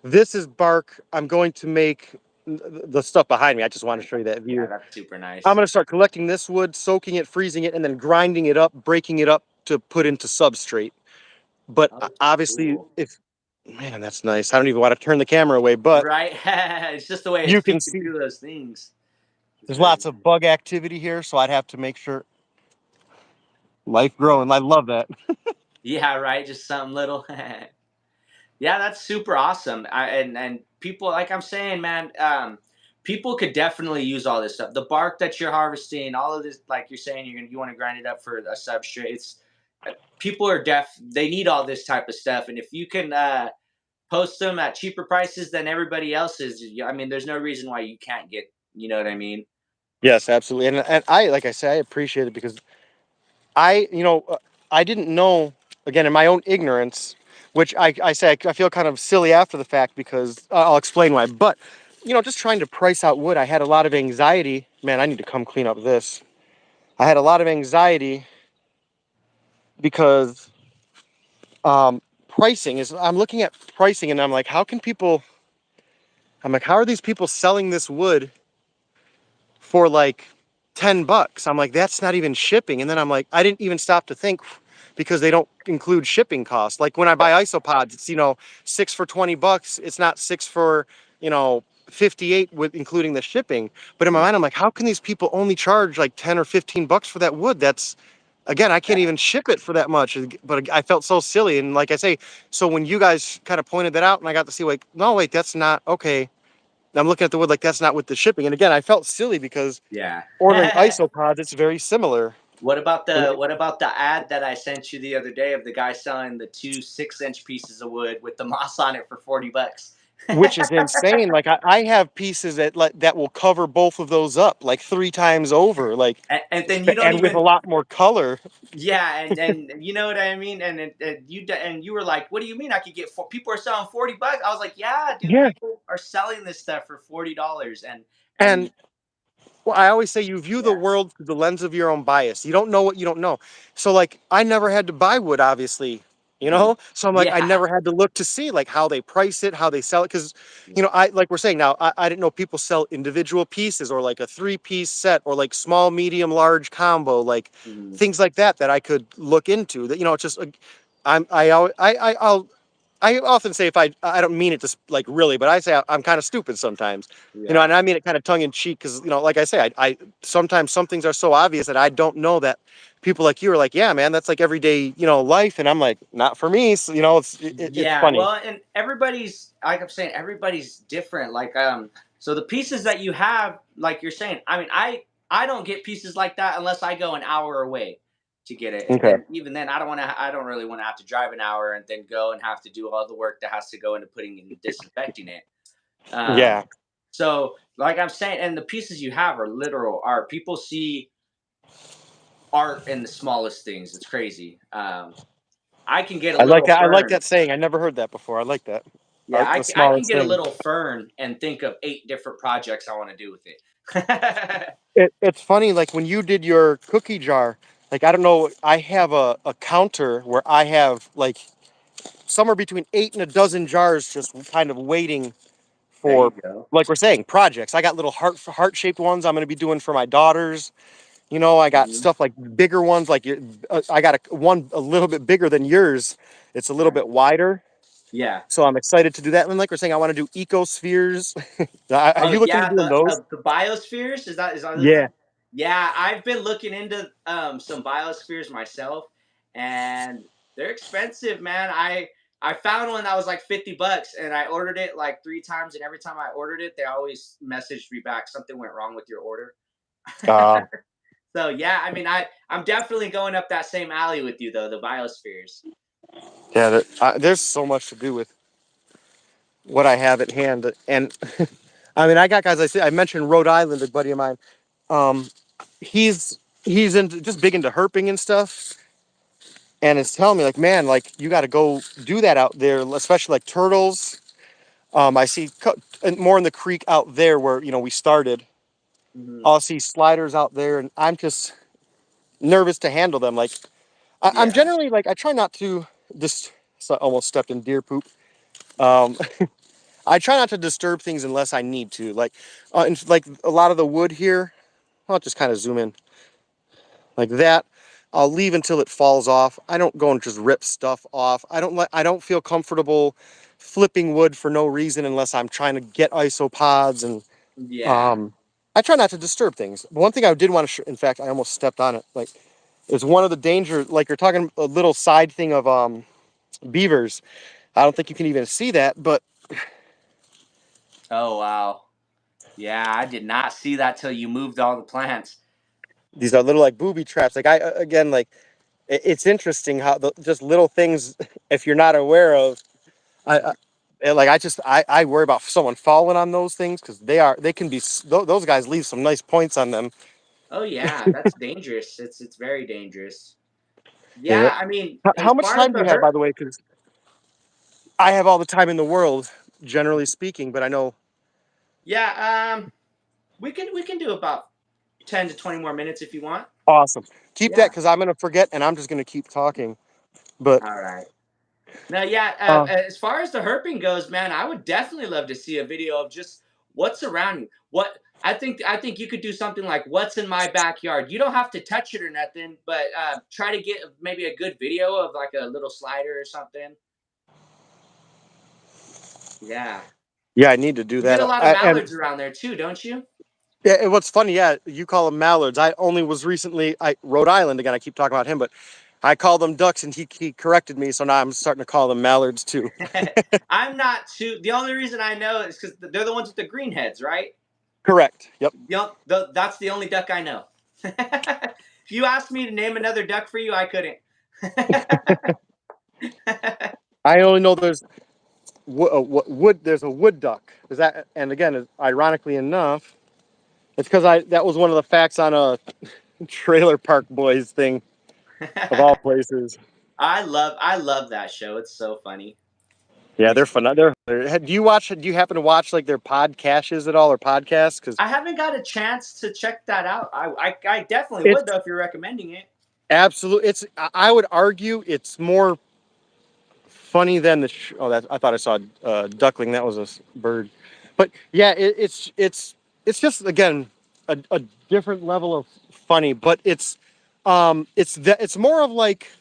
this is bark. I'm going to make the stuff behind me. I just want to show you that yeah, view. that's super I'm nice. going to start collecting this wood, soaking it, freezing it, and then grinding it up, breaking it up to put into substrate. But Oh, obviously, cool. if man, that's nice. I don't even want to turn the camera away, but Right? It's just the way it's you can peeking see through those things. It's there's very lots of nice. bug activity here, so I'd have to make sure. Life growing. I love that. Yeah, right. Just something little. Yeah, that's super awesome. And people, like I'm saying, man, people could definitely use all this stuff. The bark that you're harvesting, all of this, like you're saying, you want to grind it up for a substrate. It's people are they need all this type of stuff, and if you can post them at cheaper prices than everybody else's, I mean, there's no reason why you can't get. You know what I mean? Yes, absolutely. And I, like I say, I appreciate it because I didn't know, again, in my own ignorance, which I say I feel kind of silly after the fact because I'll explain why. But, just trying to price out wood, I had a lot of anxiety. Man, I need to come clean up this. I had a lot of anxiety because pricing is, I'm looking at pricing and I'm like, how are these people selling this wood for like $10? I'm like, that's not even shipping. And then I'm like, I didn't even stop to think because they don't include shipping costs. Like when I buy isopods, it's, 6 for $20. It's not 6 for 58 with including the shipping. But in my mind, I'm like, how can these people only charge like 10 or $15 for that wood? That's, again, I can't even ship it for that much. But I felt so silly. And like I say, so when you guys kind of pointed that out and I got to see like, no, wait, that's not okay. I'm looking at the wood like that's not with the shipping. And again, I felt silly because Yeah. ordering isopods, it's very similar. What about the ad that I sent you the other day of the guy selling the two 6-inch pieces of wood with the moss on it for $40? Which is insane. Like I have pieces that will cover both of those up like 3 times over, like, And then you don't and with a even. lot more color. Yeah, and you know what I mean, and you were like, "What do you mean I could get people are selling $40?" I was like, "Yeah, dude, Yeah. people are selling this stuff for $40." And And well, I always say you view the yeah, world through the lens of your own bias. You don't know what you don't know. So like I never had to buy wood, obviously, mhm. So I'm like, I Yeah, never had to look to see like how they price it, how they sell it. Cause yeah, I like we're saying now, I didn't know people sell individual pieces or like a 3-piece set or like small, medium, large combo, like mhm. things like that I could look into. That it's just I often say if I don't mean it to like really, but I say I'm kind of stupid sometimes, Yeah, and I mean it kind of tongue in cheek because like I say, I sometimes some things are so obvious that I don't know that people like you are like, yeah, man, that's like everyday life, and I'm like, not for me. So it's yeah. funny. Well, and everybody's like I'm saying, everybody's different. Like so the pieces that you have, like you're saying, I mean, I don't get pieces like that unless I go an hour away to get it, and Okay. then even then, I don't really want to have to drive an hour and then go and have to do all the work that has to go into putting and disinfecting it. Yeah, So like I'm saying, and the pieces you have are literal art. People see art in the smallest things. It's crazy. I can get a I like little that. I like fern. that saying. I never heard that before. I like that. Yeah, Art in the I can smallest get a thing. little fern and think of 8 different projects I want to do with it. It's funny, like when you did your cookie jar. Like I don't know, I have a counter where I have like somewhere between 8 and a dozen jars just kind of waiting There you for, go. like we're saying, projects. I got little heart shaped ones I'm going to be doing for my daughters. I got Mhm. stuff like bigger ones, like I got one a little bit bigger than yours. It's a little Right. bit wider, Yeah. so I'm excited to do that. And like we're saying, I want to do ecospheres. Are Oh you looking yeah, into doing those? the biospheres is that Yeah. yeah, I've been looking into some biospheres myself, and they're expensive, man. I found one that was like $50, and I ordered it like 3 times, and every time I ordered it, they always messaged me back something went wrong with your order. Uh, So yeah, I mean, I'm definitely going up that same alley with you though, the biospheres. yeah. There's so much to do with what I have at hand, and I mean, I got guys. I mentioned Rhode Island, a buddy of mine. Um, he's into just big into herping and stuff, and it's telling me like, man, like you got to go do that out there, especially like turtles. I see more in the creek out there where we started. Hmm. I'll see sliders out there, and I'm just nervous to handle them. Like I'm Yeah, generally like I try not to just. So I almost stepped in deer poop. Um, I try not to disturb things unless I need to. And like a lot of the wood here, I'll just kind of zoom in like that. I'll leave until it falls off. I don't go and just rip stuff off. I don't feel comfortable flipping wood for no reason unless I'm trying to get isopods and yeah. um I try not to disturb things. But one thing I did want to in fact, I almost stepped on it. Like It's one of the danger, like you're talking a little side thing of beavers. I don't think you can even see that, but Oh wow. Yeah, I did not see that till you moved all the plants. these are little like booby traps. Like again, like it's interesting how just little things, if you're not aware of, I like I worry about someone falling on those things because they can be those guys leave some nice points on them. Oh yeah, that's dangerous. It's very dangerous. Yeah. Yeah, I mean, How as much far as time do the you have, by hurt, the way? Because I have all the time in the world, generally speaking, but I know. yeah, we can do about 10 to 20 more minutes if you want. Awesome. Keep that Yeah. because I'm gonna forget and I'm just gonna keep talking. But All right. Now, yeah, uh, as far as the herping goes, man, I would definitely love to see a video of just what's around you. What I think you could do something like what's in my backyard. You don't have to touch it or nothing, but try to get maybe a good video of like a little slider or something. Yeah. yeah, I need to do You get that. a lot of And mallards around there too, don't you? yeah, and what's funny, yeah, you call them mallards. I only was recently, Rhode Island again. I keep talking about him, but I call them ducks, and he corrected me, so now I'm starting to call them mallards too. I'm not too. The only reason I know is because they're the ones with the green heads, right? Correct. Yep. That's the only duck I know. If you asked me to name another duck for you, I couldn't. I only know there's wood. There's a wood duck. Is that? And again, ironically enough, it's because I that was one of the facts on a Trailer Park Boys thing of all places. I love that show. It's so funny. Yeah, they're fun. Do you watch? Do you happen to watch like their podcasts at all or podcasts? Because I haven't got a chance to check that out. I definitely would it's though if you're recommending it. absolute. It's I would argue it's more funny than the. Oh, that I thought I saw a duckling. That was a bird. But yeah, it's just again a different level of funny. But it's more of like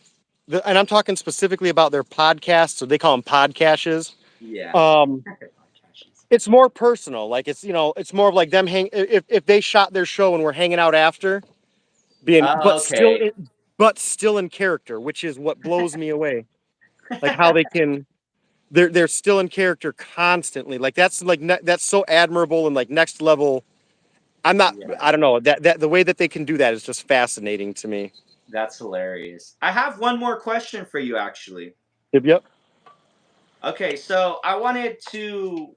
and I'm talking specifically about their podcasts. So they call them podcasts. Yeah. Um, it's more personal. Like it's more of like them if they shot their show and we're hanging out after, being Oh, okay. but still in character, which is what blows me away. Like how they can they're still in character constantly. Like that's like that's so admirable and like next level. Yeah, I don't know that the way that they can do that is just fascinating to me. that's hilarious. I have one more question for you, actually. Yep. Yep. Okay, so I wanted to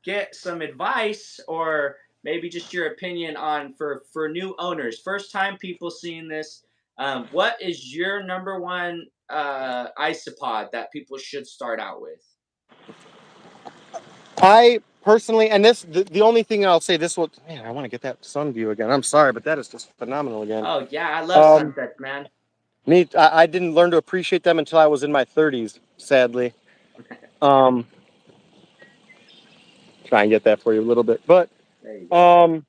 get some advice or maybe just your opinion on for new owners, first time people seeing this. What is your number one isopod that people should start out with? I personally, and the only thing I'll say this will, man, I want to get that sun view again. I'm sorry, but that is just phenomenal again. Oh yeah, I love Um, sunsets, man. I didn't learn to appreciate them until I was in my 30s, sadly. Um, try and get that for you a little bit, but There you go. um,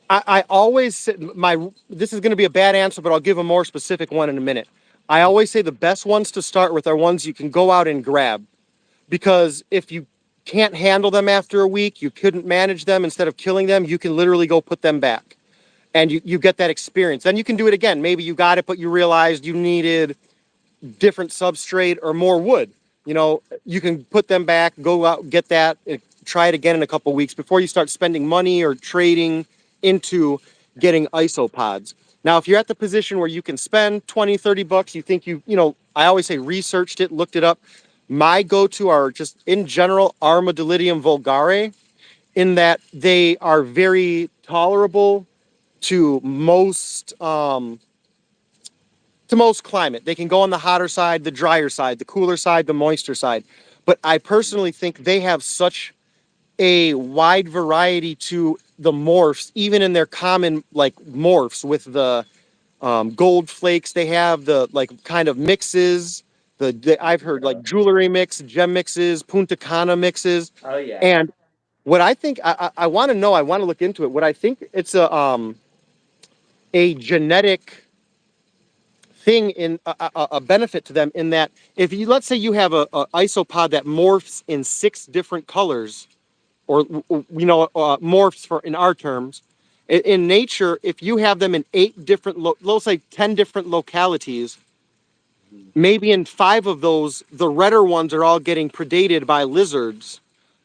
I always say this is going to be a bad answer, but I'll give a more specific one in a minute. I always say the best ones to start with are ones you can go out and grab because if you can't handle them after a week, you couldn't manage them instead of killing them, you can literally go put them back and you get that experience. Then you can do it again. Maybe you got it, but you realized you needed different substrate or more wood. You can put them back, go out, get that, try it again in a couple weeks before you start spending money or trading into getting isopods. Now, if you're at the position where you can spend 20, 30 bucks, you think I always say researched it, looked it up. My go-to are just in general Armadillidium vulgare in that they are very tolerable to most climate. They can go on the hotter side, the drier side, the cooler side, the moister side. But I personally think they have such a wide variety to the morphs, even in their common like morphs with the gold flakes. They have the like kind of mixes. I've heard like jewelry mix, gem mixes, Punta Cana mixes, Oh yeah. and what I think I want to know, I want to look into it. What I think it's a genetic thing in a benefit to them in that if you let's say you have a isopod that morphs in 6 different colors or morphs for in our terms In nature, if you have them in 8 different, let's say 10 different localities, Mhm. maybe in 5 of those, the redder ones are all getting predated by lizards.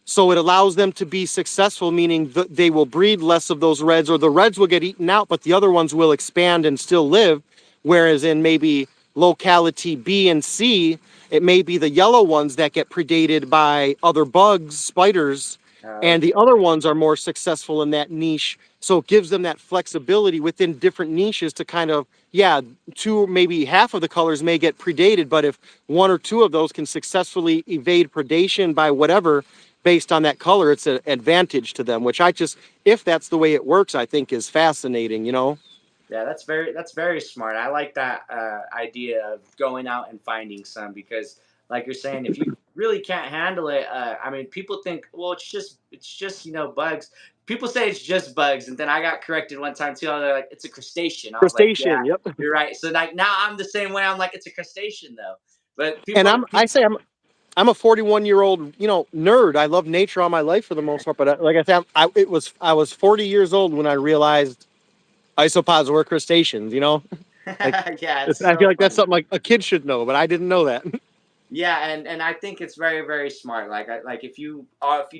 So it allows them to be successful, meaning they will breed less of those reds, or the reds will get eaten out, but the other ones will expand and still live. Whereas in maybe locality B and C, it may be the yellow ones that get predated by other bugs, spiders, and the Okay. other ones are more successful in that niche. So it gives them that flexibility within different niches to kind of, yeah, two, maybe half of the colors may get predated, but if 1 or 2 of those can successfully evade predation by whatever based on that color, it's an advantage to them, which I just, if that's the way it works, I think is fascinating, you know? Yeah, that's very smart. I like that idea of going out and finding some because, like you're saying, if you really can't handle it, I mean, people think, well, it's just bugs. People say it's just bugs, and then I got corrected one time too. They're like, it's a crustacean. I was like, yeah, Crustacean, yep. you're right. So like now I'm the same way. I'm like, it's a crustacean though. But And people, I people say I'm a 41-year-old, nerd. I love nature all my life for the most part, but like I said, I was 40 years old when I realized isopods were crustaceans, Like, yeah, it's I feel so like that's funny. something like a kid should know, but I didn't know that. Yeah, and I think it's very very smart. Like if you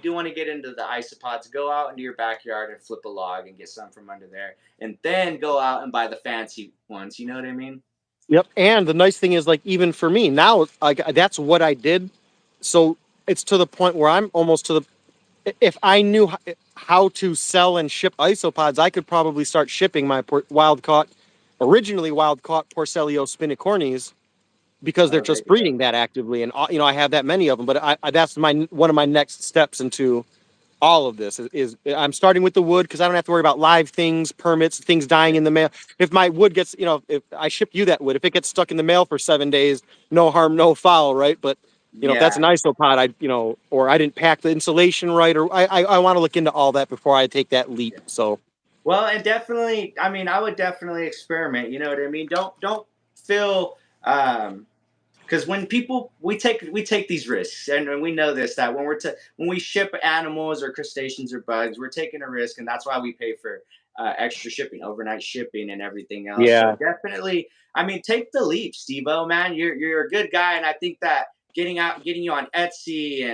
do want to get into the isopods, go out into your backyard and flip a log and get some from under there, and then go out and buy the fancy ones. You know what I mean? Yep. And the nice thing is, like, even for me now, like that's what I did. So it's to the point where I'm almost to the. If I knew how to sell and ship isopods, I could probably start shipping my wild caught, originally wild caught Porcelio spinicornis, because they're Oh, there just you go. breeding that actively, and I have that many of them. But that's my one of my next steps into all of this is I'm starting with the wood because I don't have to worry about live things, permits, things dying in the mail. If my wood gets, if I ship you that wood, if it gets stuck in the mail for 7 days, no harm, no foul, right? But if that's an Yeah, isopod, or I didn't pack the insulation right, or I want to look into all that before I take that leap. yeah. So Well, and definitely, I mean, I would definitely experiment. You know what I mean? Don't feel because when people we take these risks and we know this that when we ship animals or crustaceans or bugs we're taking a risk and that's why we pay for extra shipping, overnight shipping and everything else. So yeah, definitely, I mean, take the leap, Steve-O, man. You're a good guy, and I think that getting you on Etsy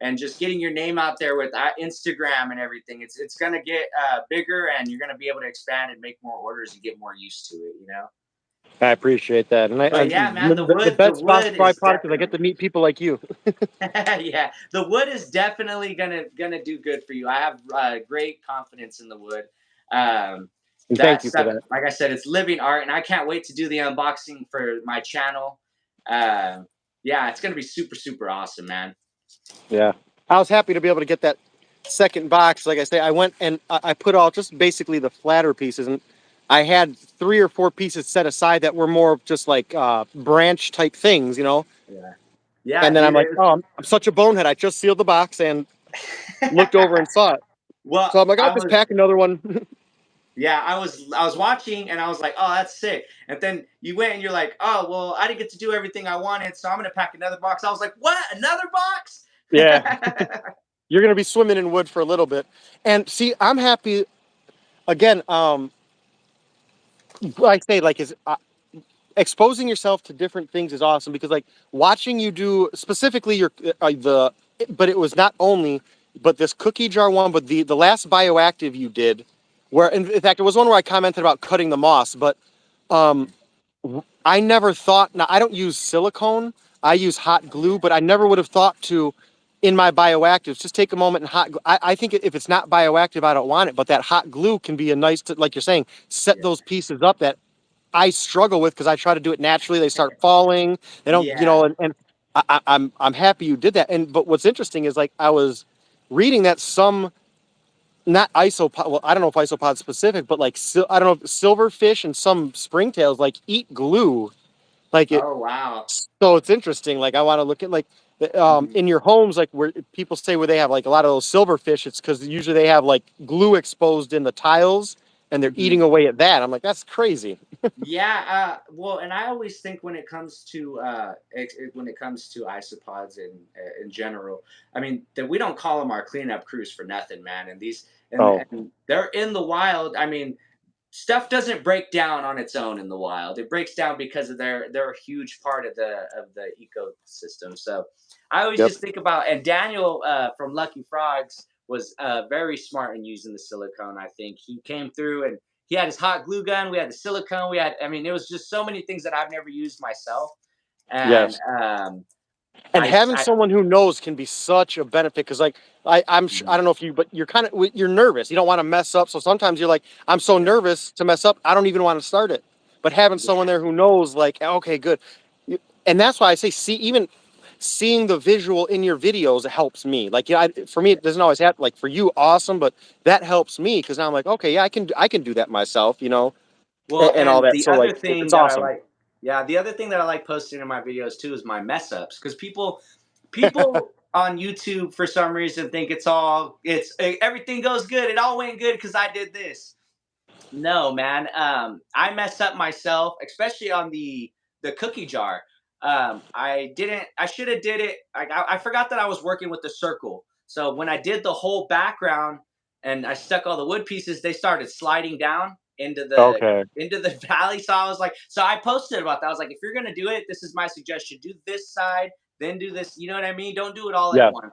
and just getting your name out there with Instagram and everything, it's gonna get bigger, and you're gonna be able to expand and make more orders and get more used to it, you know. I appreciate that. And But yeah, man, the the best spots wood to buy is product is I get definitely to meet people like you. yeah, the wood is definitely gonna do good for you. I have great confidence in the wood. Um, And that thank you for stuff, that. like I said, it's living art, and I can't wait to do the unboxing for my channel. Uh, yeah, it's gonna be super super awesome, man. Yeah. I was happy to be able to get that second box. Like I say, I went and I put all just basically the flatter pieces, and I had 3 or 4 pieces set aside that were more of just like branch type things. Yeah, And yeah, then I'm dude. like, oh, I'm such a bonehead. I just sealed the box and looked over and saw it. Well, So I'm like, I'll I just was pack another one. yeah, I was watching and I was like, oh, that's sick. And then you went and you're like, oh, well, I didn't get to do everything I wanted, so I'm gonna pack another box. I was like, what? Another box? Yeah. You're going to be swimming in wood for a little bit. And see, I'm happy again. Like I say, like, is exposing yourself to different things is awesome because like watching you do specifically your but it was not only but this cookie jar one, but the last bioactive you did, where in fact it was one where I commented about cutting the moss, but um I never thought. Now I don't use silicone, I use hot glue, but I never would have thought to in my bioactives just take a moment and I think if it's not bioactive I don't want it, but that hot glue can be a nice like you're saying, set Yeah, those pieces up that I struggle with because I try to do it naturally. They start falling. They don't, yeah. and I'm happy you did that. And but what's interesting is like I was reading that some not isopod. Well, I don't know if isopod specific, but like I don't know if silverfish and some springtails like eat glue. Like it. Oh wow. So it's interesting. Like I want to look at like Mhm. in your homes, like where people say where they have like a lot of those silverfish. It's because usually they have like glue exposed in the tiles and they're Mhm. eating away at that. I'm like, that's crazy. Yeah, well, and I always think when it comes to when it comes to isopods in general, I mean that we don't call them our cleanup crews for nothing, man. And these Oh, and they're in the wild. I mean, stuff doesn't break down on its own in the wild. It breaks down because of they're a huge part of the ecosystem. So I always yep, just think about, and Daniel from Lucky Frogs was very smart in using the silicone. I think he came through and he had his hot glue gun. We had the silicone. We had, I mean, it was just so many things that I've never used myself. And yes. And having I someone who knows can be such a benefit because, like, I mhm, don't know if you, but you're nervous. You don't want to mess up. So sometimes you're like, I'm so yeah, nervous to mess up. I don't even want to start it. But having someone yeah, there who knows, like, okay, good. And that's why I say, see, even seeing the visual in your videos helps me. Like, yeah, for me, yeah. it doesn't always have, like, for you, awesome, but that helps me because now I'm like, okay, yeah, I can do that myself, Well, and all and that. the So, other like, it's thing that I awesome. like, yeah, the other thing that I like posting in my videos too is my mess ups because people on YouTube for some reason think everything goes good. It all went good because I did this. No, man. I mess up myself, especially on the cookie jar. I didn't. I should have did it. I forgot that I was working with the circle. So when I did the whole background and I stuck all the wood pieces, they started sliding down Okay. into the valley. So I was like, so I posted about that. I was like, if you're gonna do it, this is my suggestion. Do this side, then do this. You know what I mean? Don't do it all at Yeah. once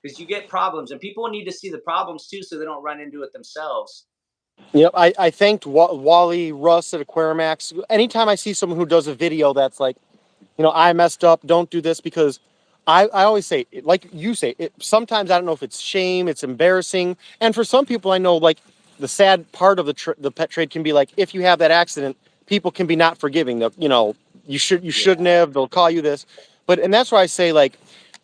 because you get problems, and people need to see the problems too, so they don't run into it themselves. Yep, I thanked Wally Russ at Aquarimax. Anytime I see someone who does a video that's like, I messed up, don't do this because I always say, like you say, sometimes I don't know if it's shame, it's embarrassing. And for some people, I know like the sad part of the pet trade can be like, if you have that accident, people can be not forgiving. You shouldn't Yeah, have, they'll call you this. And that's why I say like,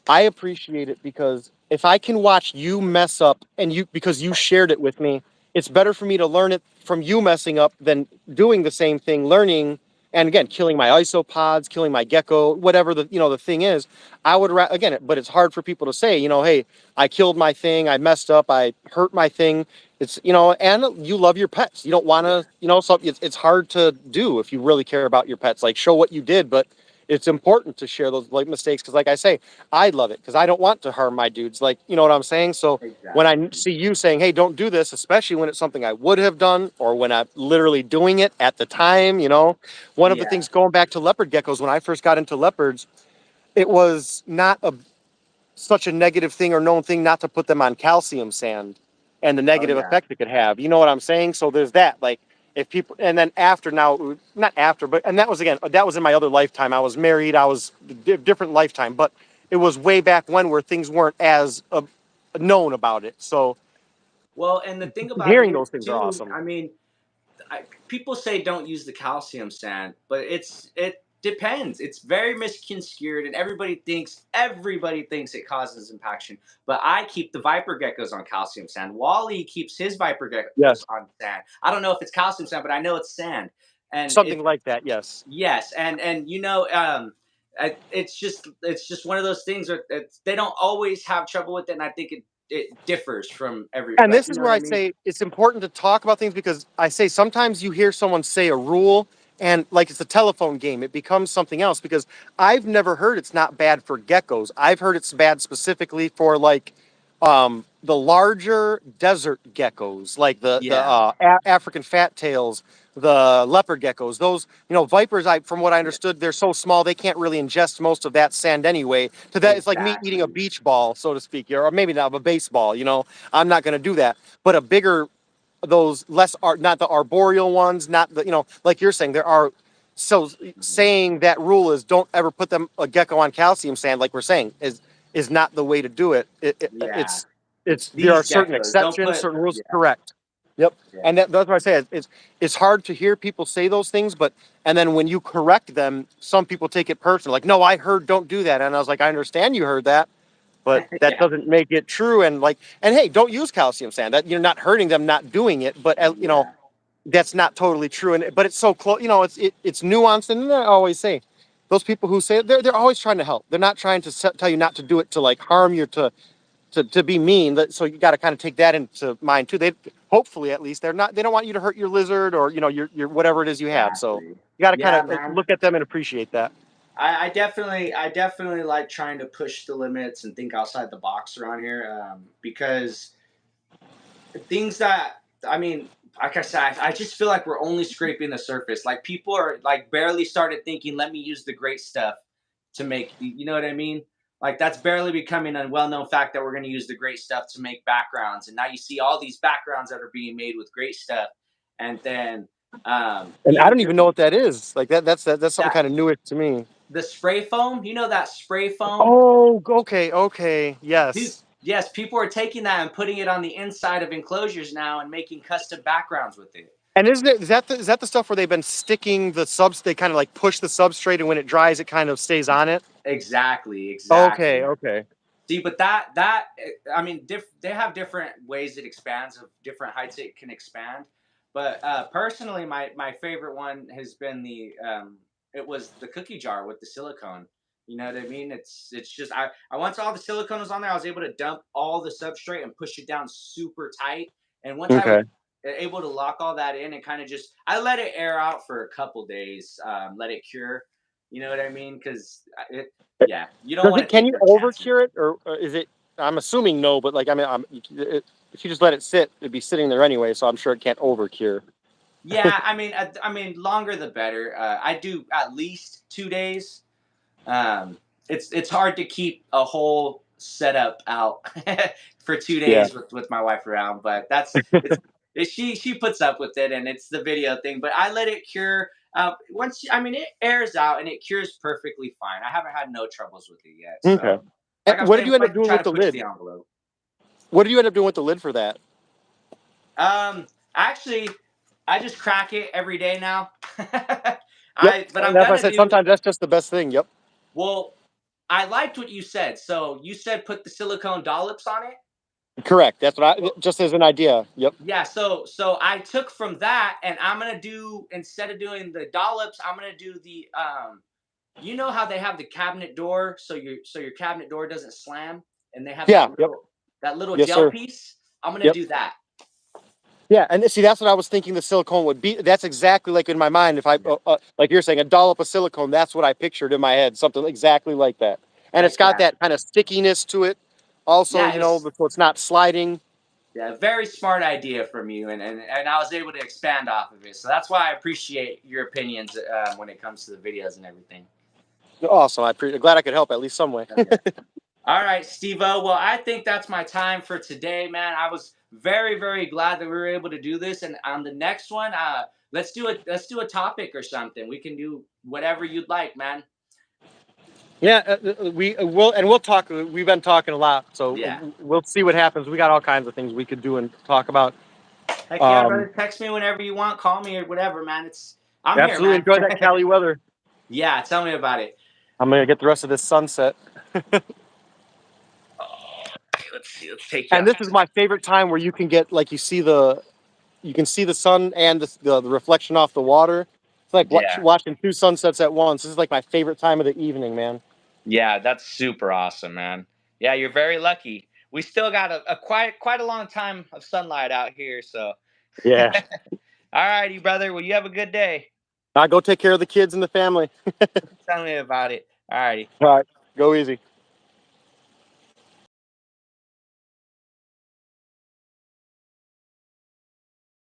I appreciate it because if I can watch you mess up and because you shared it with me, it's better for me to learn it from you messing up than doing the same thing, learning and again killing my isopods, killing my gecko, whatever the thing is. I would again, but it's hard for people to say, hey, I killed my thing, I messed up, I hurt my thing. It's and you love your pets. You don't want yeah. to, so it's hard to do if you really care about your pets. Like show what you did, but it's important to share those like mistakes because, like I say, I love it because I don't want to harm my dudes. Like, you know what I'm saying? So when I Exactly. see you saying, hey, don't do this, especially when it's something I would have done or when I'm literally doing it at the time, one of the Yeah. things going back to leopard geckos, when I first got into leopards, it was not such a negative thing or known thing not to put them on calcium sand and the Oh negative yeah. effect it could have. You know what I'm saying? So there's that. Like, if people, and then after now, not after, but, and that was again, that was in my other lifetime. I was married, I was different lifetime, but it was way back when where things weren't as known about it. So Well, and the thing about it hearing is those things are too. awesome. I mean, people say don't use the calcium sand, but it depends. It's very misconstrued, and everybody thinks it causes impaction. But I keep the viper geckos on calcium sand. Wally keeps his viper geckos Yes. on sand. I don't know if it's calcium sand, but I know it's sand. And Something it like that. Yes. yes, and it's just one of those things where they don't always have trouble with it, and I think it differs from every And like this you is know where what I I mean. say it's important to talk about things because I say sometimes you hear someone say a rule and like it's a telephone game, it becomes something else because I've never heard it's not bad for geckos. I've heard it's bad specifically for like the larger desert geckos, like the Yeah, African fat tails, the leopard geckos. Those vipers. From what I yeah, understood, they're so small they can't really ingest most of that sand anyway. To that, it's like me eating a exactly. beach ball, so to speak, or maybe not a baseball. I'm not going to do that. But a bigger, those less are not the arboreal ones, not the like you're saying there are. So Mhm. saying that rule is don't ever put them a gecko on calcium sand, like we're saying, is not the way to do it. Yeah, It's there are these certain geckos don't exceptions, put. certain rules. Yeah, Correct. Yep. yeah, And that's what I say. It's hard to hear people say those things, but and then when you correct them, some people take it personal. Like, no, I heard don't do that, and I was like, I understand you heard that, but that yeah, doesn't make it true. And hey, don't use calcium sand. That you're not hurting them not doing it, but yeah, that's not totally true. But it's so close. It's nuanced, and I always say those people who say it, they're always trying to help. They're not trying to tell you not to do it to like harm you to be mean. So you got to kind of take that into mind too. Hopefully, at least they don't want you to hurt your lizard or your whatever it is you have. So Exactly. you got to kind Yeah, of man. look at them and appreciate that. I definitely like trying to push the limits and think outside the box around here, because things that I mean, like I said, I just feel like we're only scraping the surface. Like people are like barely started thinking, let me use the great stuff to make, you know what I mean? Like that's barely becoming a well-known fact that we're going to use the great stuff to make backgrounds, and now you see all these backgrounds that are being made with great stuff, and then And I even don't even just know what that is. Like that's something that kind of newish to me. the spray foam, that spray foam. Oh, okay, Dude, yes. yes, people are taking that and putting it on the inside of enclosures now and making custom backgrounds with it. And is that the stuff where they've been sticking the subs? They kind of like push the substrate, and when it dries, it kind of stays on it. Exactly, Okay, exactly. okay, See, but that I mean, they have different ways it expands, of different heights it can expand. But personally, my favorite one has been it was the cookie jar with the silicone. You know what I mean? It's just I once all the silicone was on there, I was able to dump all the substrate and push it down super tight. And once I was okay. able to lock all that in and kind of just I let it air out for a couple days, let it cure. You know what I mean? Because it yeah, you don't Does want it? to Can take you those over chances. cure it, or is it? I'm assuming no, but like I mean, if you just let it sit, it'd be sitting there anyway. So I'm sure it can't over cure. Yeah, I mean, longer the better. I do at least 2 days. It's hard to keep a whole setup out for two Yeah. days with my wife around, but she puts up with it, and it's the video thing. But I let it cure. I mean, it airs out and it cures perfectly fine. I haven't had no troubles with it yet. Okay. So, And like I was what did saying, you end I up doing try with to the push lid? the envelope. What did you end up doing with the lid for that? Actually, I just crack it every day now. Yep. But And I'm that's why I gonna said do sometimes that's just the best thing. Yep. well. I liked what you said. So you said put the silicone dollops on it. Correct. That's what I Well, just as an idea. Yep. yeah. So I took from that, and I'm gonna do instead of doing the dollops, I'm gonna do the You know how they have the cabinet door, so your cabinet door doesn't slam, and they have Yeah. Yep. that little Yes, gel sir. piece. I'm gonna Yep. do that. Yeah, and see, that's what I was thinking the silicone would be. That's exactly like in my mind. If I, Yeah. like you're saying, a dollop of silicone, that's what I pictured in my head. Something exactly like that. And it's Heck got yeah. that kind of stickiness to it. Also, Yeah. so it's not sliding. Yeah, very smart idea from you, and I was able to expand off of it. So that's why I appreciate your opinions when it comes to the videos and everything. Awesome. Glad I could help at least some way. Oh, yeah. All right, Steve-O. Well, I think that's my time for today, man. I was very, very glad that we were able to do this. And on the next one, let's do a topic or something. We can do whatever you'd like, man. Yeah, we'll talk. We've been talking a lot, so Yeah. we'll see what happens. We got all kinds of things we could do and talk about. Heck yeah, Um, brother. Text me whenever you want. Call me or whatever, man. I'm here, Absolutely man. enjoy that Cali weather. Yeah, tell me about it. I'm gonna get the rest of this sunset. Oh, let's see. Let's take you And out. this is my favorite time where you can get like you can see the sun and the reflection off the water. It's like Yeah. watching two sunsets at once. This is like my favorite time of the evening, man. Yeah, that's super awesome, man. Yeah, you're very lucky. We still got a quite a long time of sunlight out here, so Yeah. all righty, brother. Well, you have a good day. Now go take care of the kids and the family. Tell me about it. All righty. All right. Go easy.